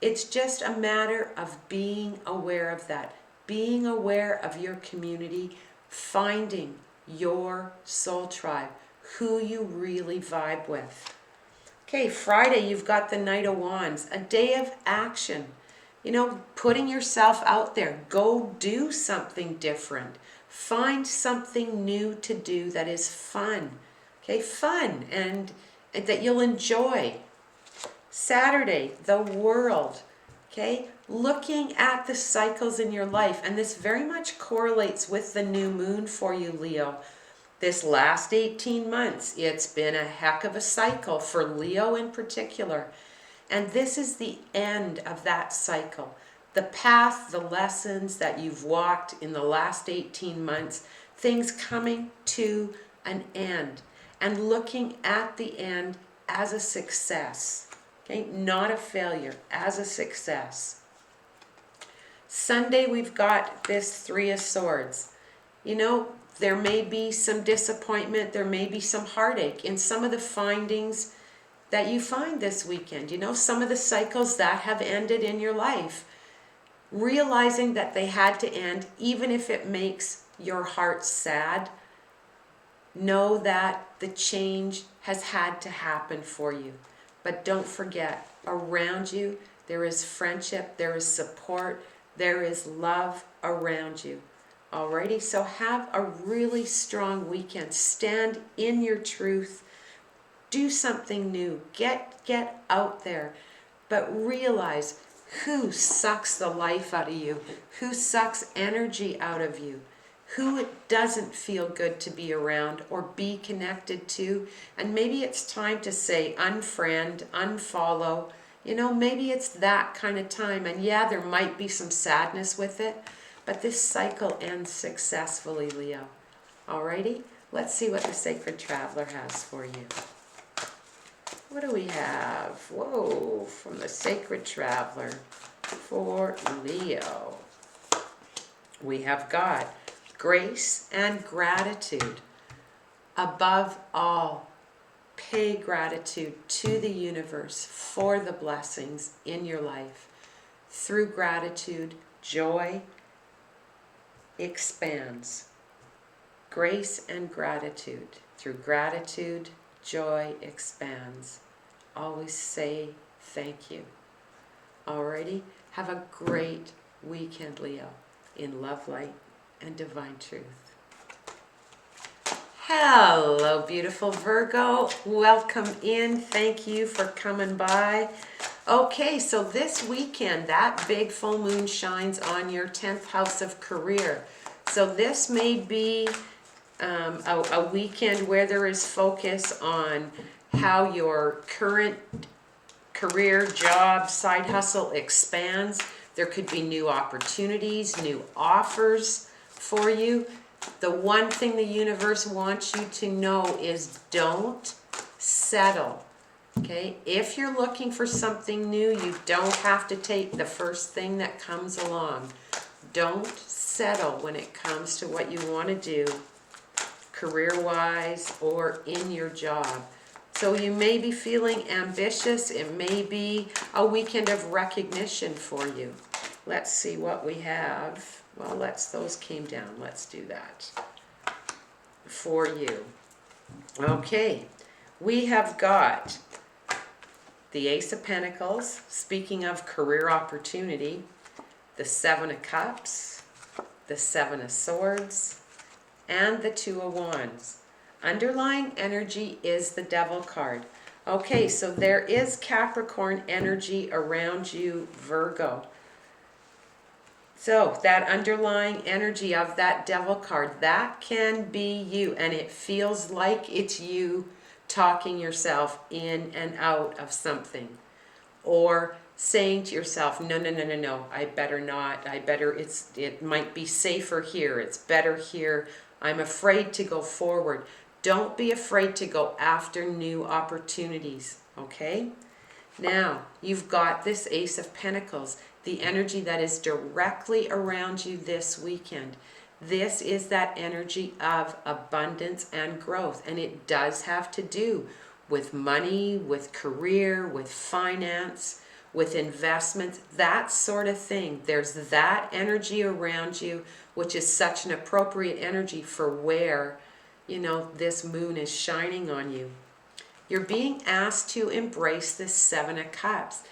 it's just a matter of being aware of that. Being aware of your community, finding your soul tribe, who you really vibe with. Okay, Friday, you've got the Knight of Wands, a day of action. You know, putting yourself out there. Go do something different. Find something new to do that is fun. Okay, fun and that you'll enjoy. Saturday, the World. Okay, looking at the cycles in your life, and this very much correlates with the new moon for you, Leo. This last 18 months, it's been a heck of a cycle for Leo in particular. And this is the end of that cycle. The path, the lessons that you've walked in the last 18 months, things coming to an end and looking at the end as a success. Okay, not a failure, as a success. Sunday, we've got this Three of Swords. You know, there may be some disappointment, there may be some heartache in some of the findings that you find this weekend. You know, some of the cycles that have ended in your life. Realizing that they had to end, even if it makes your heart sad, know that the change has had to happen for you. But don't forget, around you, there is friendship, there is support, there is love around you. Alrighty, so have a really strong weekend. Stand in your truth. Do something new. Get out there. But realize who sucks the life out of you, who sucks energy out of you, who it doesn't feel good to be around or be connected to. And maybe it's time to say unfriend, unfollow. You know, maybe it's that kind of time. And yeah, there might be some sadness with it, but this cycle ends successfully, Leo. Alrighty, let's see what the Sacred Traveler has for you. What do we have? Whoa, from the Sacred Traveler for Leo. We have got grace and gratitude. Above all, pay gratitude to the universe for the blessings in your life. Through gratitude, joy expands. Grace and gratitude. Through gratitude, joy expands. Always say thank you. Alrighty, have a great weekend, Leo, in love, light, and divine truth. Hello, beautiful Virgo. Welcome in. Thank you for coming by. Okay, so this weekend, that big full moon shines on your 10th house of career. So this may be a weekend where there is focus on how your current career, job, side hustle expands. There could be new opportunities, new offers for you. The one thing the universe wants you to know is don't settle. Okay? If you're looking for something new, you don't have to take the first thing that comes along. Don't settle when it comes to what you want to do, career-wise or in your job. So you may be feeling ambitious. It may be a weekend of recognition for you. Let's see what we have. Well, those came down. Let's do that for you. Okay, we have got the Ace of Pentacles, speaking of career opportunity, the Seven of Cups, the Seven of Swords, and the Two of Wands. Underlying energy is the Devil card. Okay, so there is Capricorn energy around you, Virgo. So that underlying energy of that Devil card, that can be you, and it feels like it's you talking yourself in and out of something. or saying to yourself, no, no, no, no, no, I better not, it might be safer here, it's better here, I'm afraid to go forward. Don't be afraid to go after new opportunities, okay? Now, you've got this Ace of Pentacles, the energy that is directly around you this weekend. This is that energy of abundance and growth, and it does have to do with money, with career, with finance, with investments, that sort of thing. There's that energy around you, which is such an appropriate energy for where, this moon is shining on you. You're being asked to embrace this Seven of Cups.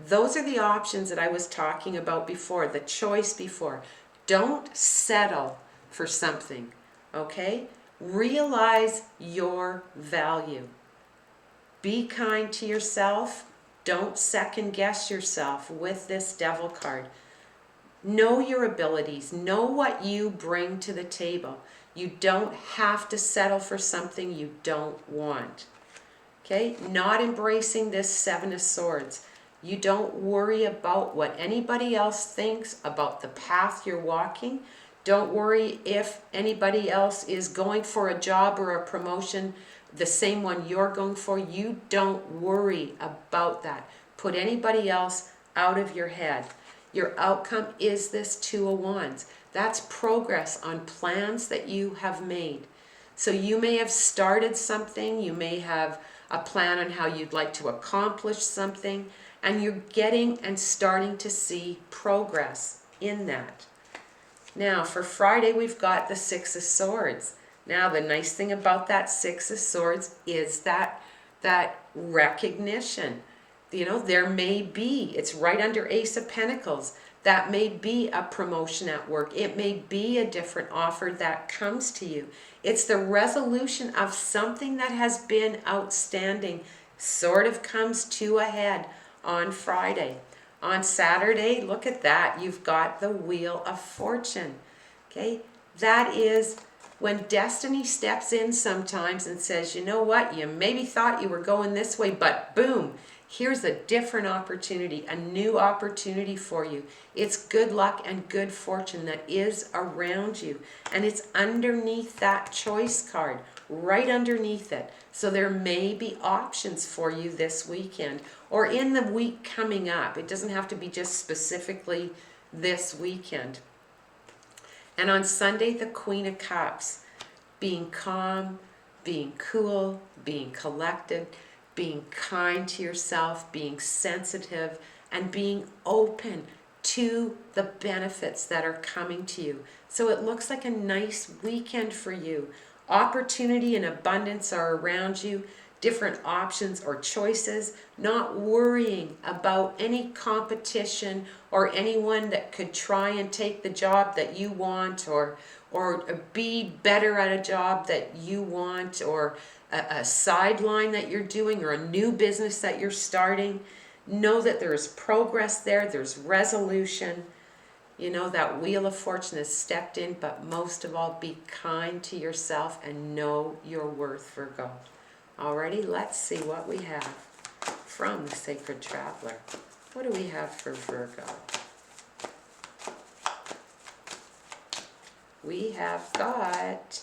Those are the options that I was talking about before, the choice before. Don't settle for something, okay? Realize your value. Be kind to yourself. Don't second guess yourself with this Devil card. Know your abilities. Know what you bring to the table. You don't have to settle for something you don't want. Okay? Not embracing this Seven of Swords. You don't worry about what anybody else thinks about the path you're walking. Don't worry if anybody else is going for a job or a promotion, the same one you're going for. You don't worry about that. Put anybody else out of your head. Your outcome is this Two of Wands. That's progress on plans that you have made. So you may have started something, you may have a plan on how you'd like to accomplish something, and you're getting and starting to see progress in that. Now for Friday, we've got the Six of Swords. Now the nice thing about that Six of Swords is that recognition. There may be, it's right under Ace of Pentacles, that may be a promotion at work. It may be a different offer that comes to you. It's the resolution of something that has been outstanding, sort of comes to a head on Friday. On Saturday, look at that. You've got the Wheel of Fortune. Okay? That is when destiny steps in sometimes and says, you know what? You maybe thought you were going this way, but boom, here's a different opportunity, a new opportunity for you. It's good luck and good fortune that is around you. And it's underneath that choice card, right underneath it. So there may be options for you this weekend or in the week coming up. It doesn't have to be just specifically this weekend. And on Sunday, the Queen of Cups, being calm, being cool, being collected, being kind to yourself, being sensitive, and being open to the benefits that are coming to you. So it looks like a nice weekend for you. Opportunity and abundance are around you, different options or choices, not worrying about any competition or anyone that could try and take the job that you want or be better at a job that you want, or a sideline that you're doing, or a new business that you're starting. Know that there's progress there, there's resolution. That Wheel of Fortune has stepped in, but most of all, be kind to yourself and know your worth, Virgo. Alrighty, let's see what we have from the Sacred Traveler. What do we have for Virgo? We have got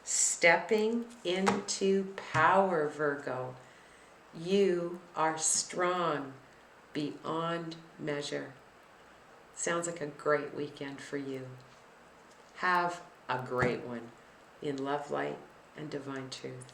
stepping into power, Virgo. You are strong beyond measure. Sounds like a great weekend for you. Have a great one in love, light, and divine truth.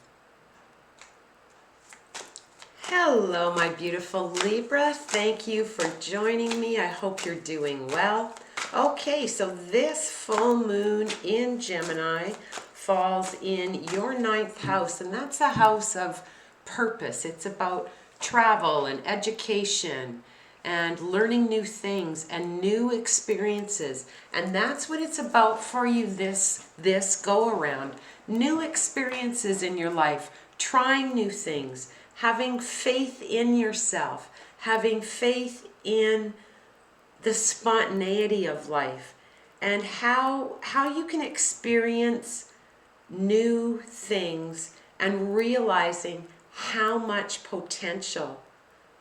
Hello, my beautiful Libra. Thank you for joining me. I hope you're doing well. Okay, so this full moon in Gemini falls in your 9th house, and that's a house of purpose. It's about travel and education and learning new things and new experiences. And that's what it's about for you this go around. New experiences in your life, trying new things, having faith in yourself, having faith in the spontaneity of life, and how you can experience new things and realizing how much potential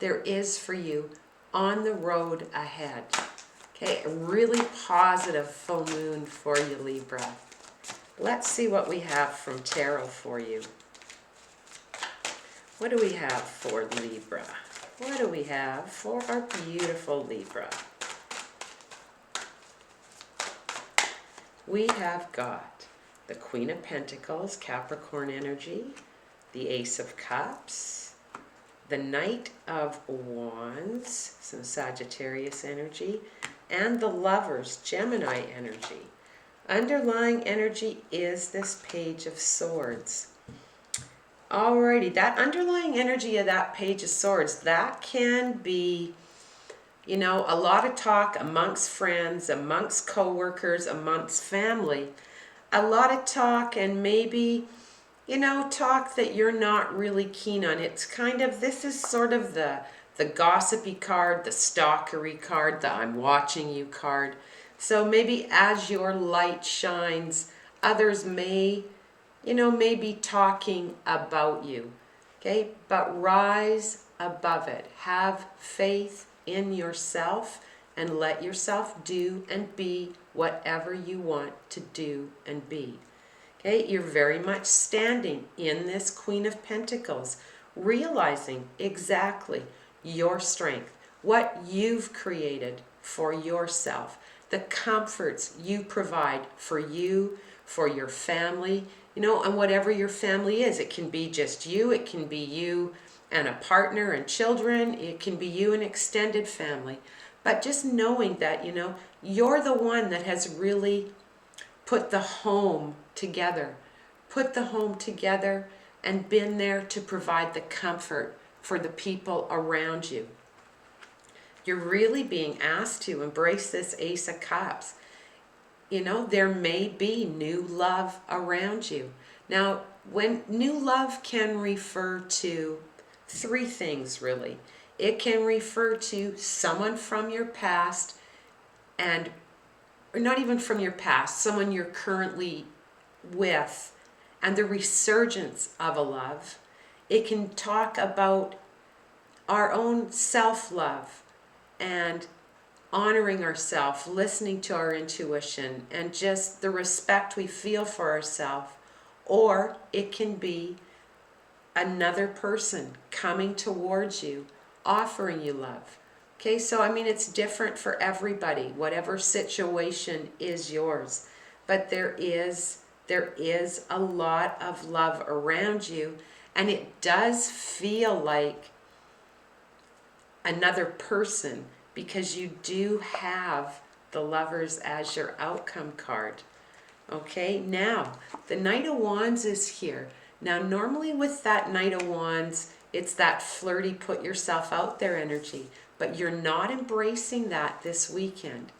there is for you on the road ahead. Okay, a really positive full moon for you, Libra. Let's see what we have from Tarot for you. What do we have for Libra? What do we have for our beautiful Libra? We have got the Queen of Pentacles, Capricorn energy, the Ace of Cups, the Knight of Wands, some Sagittarius energy, and the Lovers, Gemini energy. Underlying energy is this Page of Swords. Alrighty, that underlying energy of that Page of Swords, that can be, you know, a lot of talk amongst friends, amongst co-workers, amongst family. A lot of talk and maybe, you know, talk that you're not really keen on. It's kind of, this is sort of the gossipy card, the stalkery card, the I'm watching you card. So maybe as your light shines, others may, you know, may be talking about you. Okay, but rise above it. Have faith in yourself and let yourself do and be whatever you want to do and be. Okay, you're very much standing in this Queen of Pentacles, realizing exactly your strength, what you've created for yourself, the comforts you provide for you, for your family, you know, and whatever your family is. It can be just you, it can be you and a partner and children, it can be you and extended family. But just knowing that, you know, you're the one that has really put the home together, and been there to provide the comfort for the people around you. You're really being asked to embrace this Ace of Cups. You know, there may be new love around you. Now, when new love can refer to three things, really. It can refer to someone from your past, and or not even from your past, someone you're currently with, and the resurgence of a love. It can talk about our own self-love and honoring ourselves, listening to our intuition, and just the respect we feel for ourselves. Or it can be another person coming towards you, offering you love. Okay, so I mean, it's different for everybody, whatever situation is yours. But there is a lot of love around you, and it does feel like another person, because you do have the Lovers as your outcome card. Okay, now the Knight of Wands is here. Now normally with that Knight of Wands, it's that flirty, put yourself out there energy, but you're not embracing that this weekend.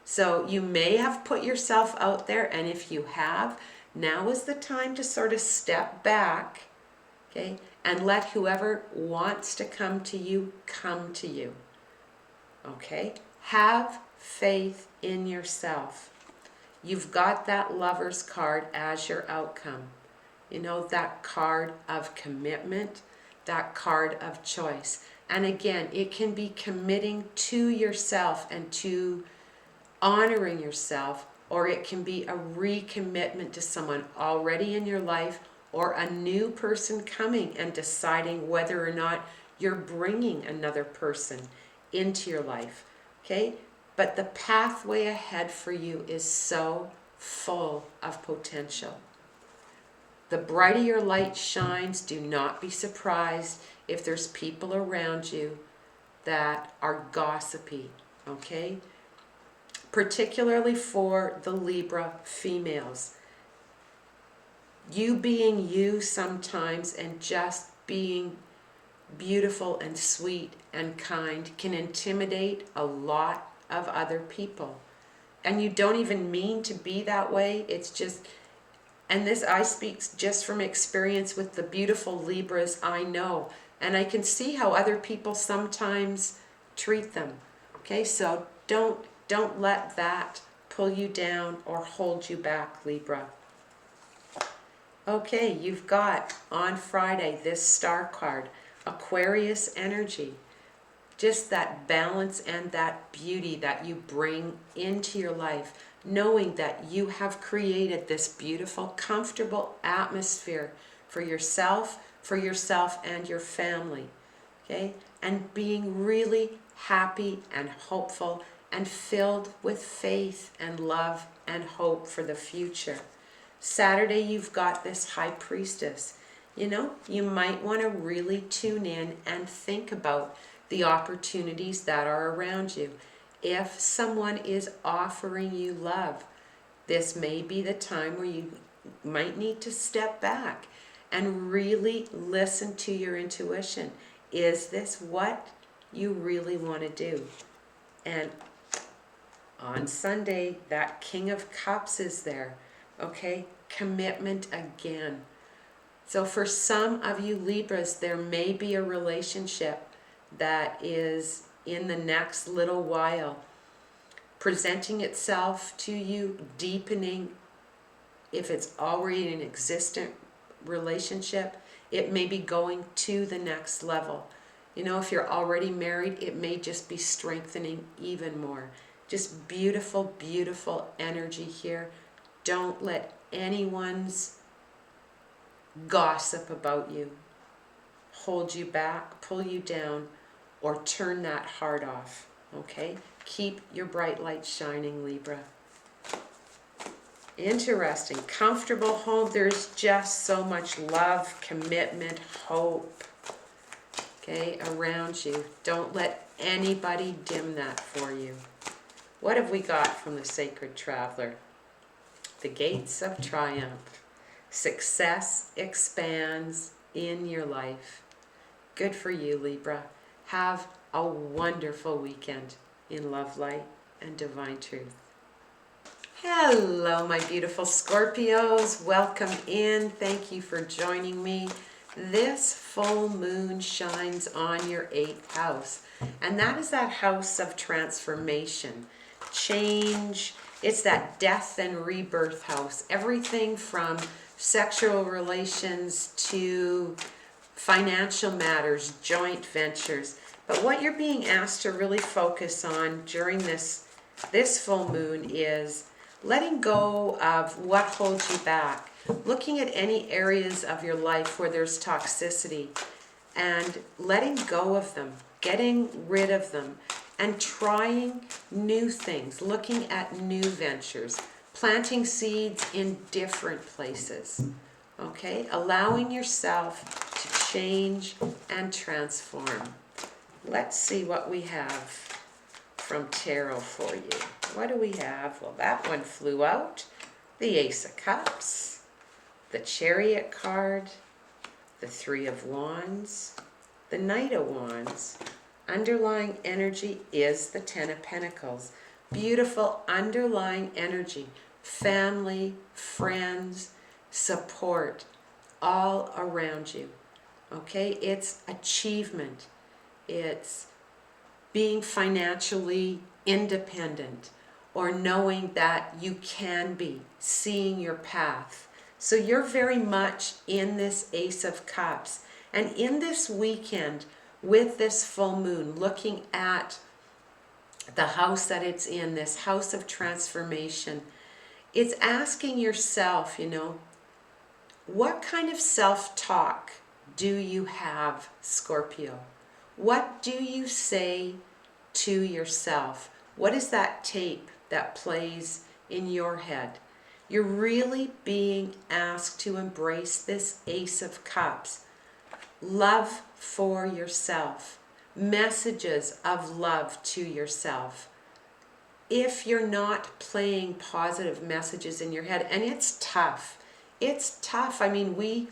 So you may have put yourself out there, and if you have, now is the time to sort of step back, okay, and let whoever wants to come to you, come to you. Okay? Have faith in yourself. You've got that Lover's card as your outcome. You know, that card of commitment, that card of choice. And again, it can be committing to yourself and to honoring yourself, or it can be a recommitment to someone already in your life, or a new person coming and deciding whether or not you're bringing another person into your life. Okay? But the pathway ahead for you is so full of potential. The brighter your light shines, do not be surprised if there's people around you that are gossipy, okay? Particularly for the Libra females. You being you sometimes and just being beautiful and sweet and kind can intimidate a lot of other people. And you don't even mean to be that way. It's just, and this I speak just from experience with the beautiful Libras I know. And I can see how other people sometimes treat them. Okay, so don't let that pull you down or hold you back, Libra. Okay, you've got on Friday this star card, Aquarius energy. just that balance and that beauty that you bring into your life, knowing that you have created this beautiful, comfortable atmosphere for yourself and your family, okay? And being really happy and hopeful and filled with faith and love and hope for the future. Saturday, you've got this High Priestess. You know, you might want to really tune in and think about the opportunities that are around you. If someone is offering you love, this may be the time where you might need to step back and really listen to your intuition. Is this what you really want to do? And on Sunday, that King of Cups is there, okay? Commitment again. So for some of you Libras, there may be a relationship that is in the next little while presenting itself to you, deepening. If it's already an existent relationship, it may be going to the next level. You know, if you're already married, it may just be strengthening even more. Just beautiful, beautiful energy here. Don't let anyone's gossip about you hold you back, pull you down, or turn that heart off, okay? Keep your bright light shining, Libra. Interesting. Comfortable home. There's just so much love, commitment, hope, okay, around you. Don't let anybody dim that for you. What have we got from the Sacred Traveler? The Gates of Triumph. Success expands in your life. Good for you, Libra. Have a wonderful weekend in love, light, and divine truth. Hello, my beautiful Scorpios. Welcome in. Thank you for joining me. This full moon shines on your 8th house, and that is that house of transformation, change. It's that death and rebirth house. Everything from sexual relations to financial matters, joint ventures. But what you're being asked to really focus on during this full moon is letting go of what holds you back, looking at any areas of your life where there's toxicity and letting go of them, getting rid of them, and trying new things, looking at new ventures, planting seeds in different places, okay? Allowing yourself to change and transform. Let's see what we have from Tarot for you. What do we have? Well, that one flew out. The Ace of Cups, the Chariot card, the Three of Wands, the Knight of Wands. Underlying energy is the Ten of Pentacles. Beautiful underlying energy. Family, friends, support, all around you. Okay? It's achievement. It's being financially independent or knowing that you can be, seeing your path. So you're very much in this Ace of Cups. And in this weekend, with this full moon, looking at the house that it's in, this house of transformation, it's asking yourself, you know, what kind of self-talk do you have, Scorpio? What do you say to yourself? What is that tape that plays in your head? You're really being asked to embrace this Ace of Cups. Love for yourself. Messages of love to yourself. If you're not playing positive messages in your head, and it's tough. It's tough. I mean, we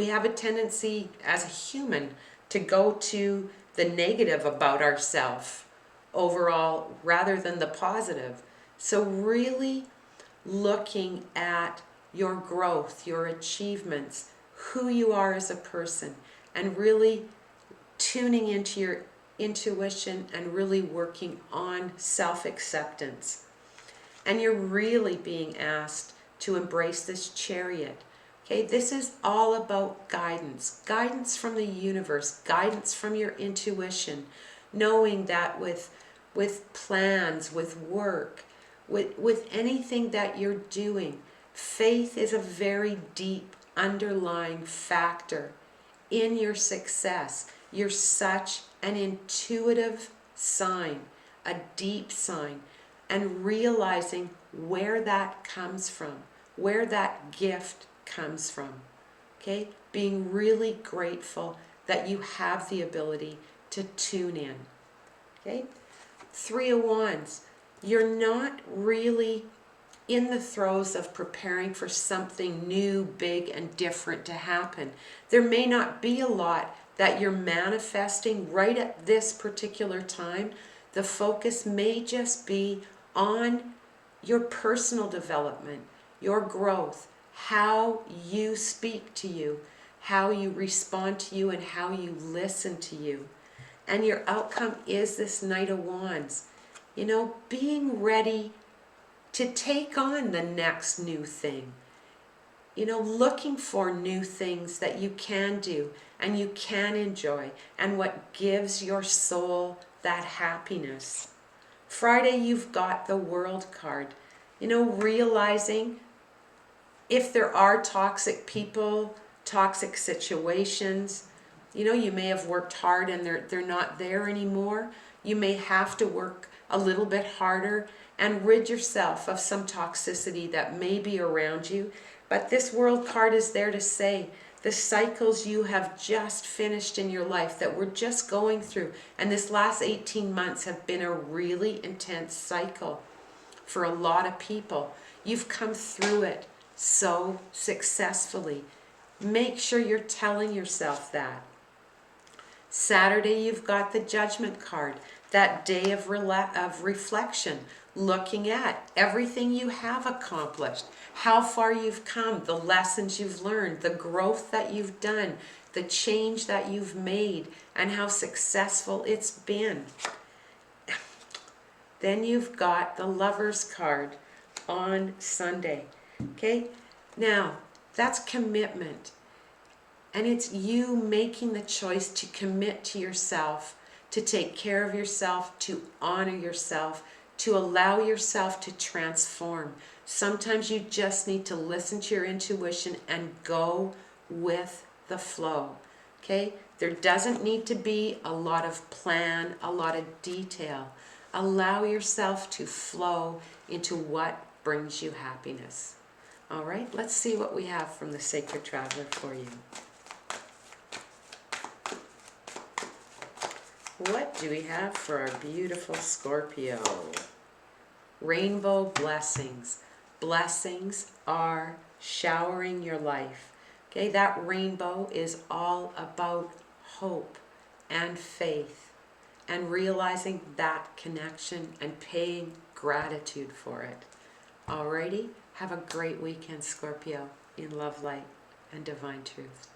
have a tendency as a human to go to the negative about ourselves overall rather than the positive. So really looking at your growth, your achievements, who you are as a person, and really tuning into your intuition and really working on self-acceptance. And you're really being asked to embrace this Chariot. Okay, this is all about guidance. Guidance from the universe, guidance from your intuition, knowing that with plans, with work, with anything that you're doing, faith is a very deep underlying factor in your success. You're such an intuitive sign, a deep sign, and realizing where that comes from, where that gift comes from. Okay? Being really grateful that you have the ability to tune in. Okay? 3 of Wands. You're not really in the throes of preparing for something new, big, and different to happen. There may not be a lot that you're manifesting right at this particular time. The focus may just be on your personal development, your growth, how you speak to you, how you respond to you, and how you listen to you. And your outcome is this Knight of Wands. You know, being ready to take on the next new thing. You know, looking for new things that you can do and you can enjoy, and what gives your soul that happiness. Friday, you've got the World card. You know, realizing if there are toxic people, toxic situations, you know, you may have worked hard and they're not there anymore. You may have to work a little bit harder and rid yourself of some toxicity that may be around you. But this World card is there to say the cycles you have just finished in your life that we're just going through, and this last 18 months have been a really intense cycle for a lot of people. You've come through it so successfully. Make sure you're telling yourself that. Saturday, you've got the Judgment card, that day of reflection, looking at everything you have accomplished, how far you've come, the lessons you've learned, the growth that you've done, the change that you've made, and how successful it's been. Then you've got the Lovers card on Sunday. Okay? Now, that's commitment. And it's you making the choice to commit to yourself, to take care of yourself, to honor yourself, to allow yourself to transform. Sometimes you just need to listen to your intuition and go with the flow. Okay? There doesn't need to be a lot of plan, a lot of detail. Allow yourself to flow into what brings you happiness. All right, let's see what we have from the Sacred Traveler for you. What do we have for our beautiful Scorpio? Rainbow blessings. Blessings are showering your life. Okay, that rainbow is all about hope and faith and realizing that connection and paying gratitude for it. Alrighty, have a great weekend, Scorpio, in love, light, and divine truth.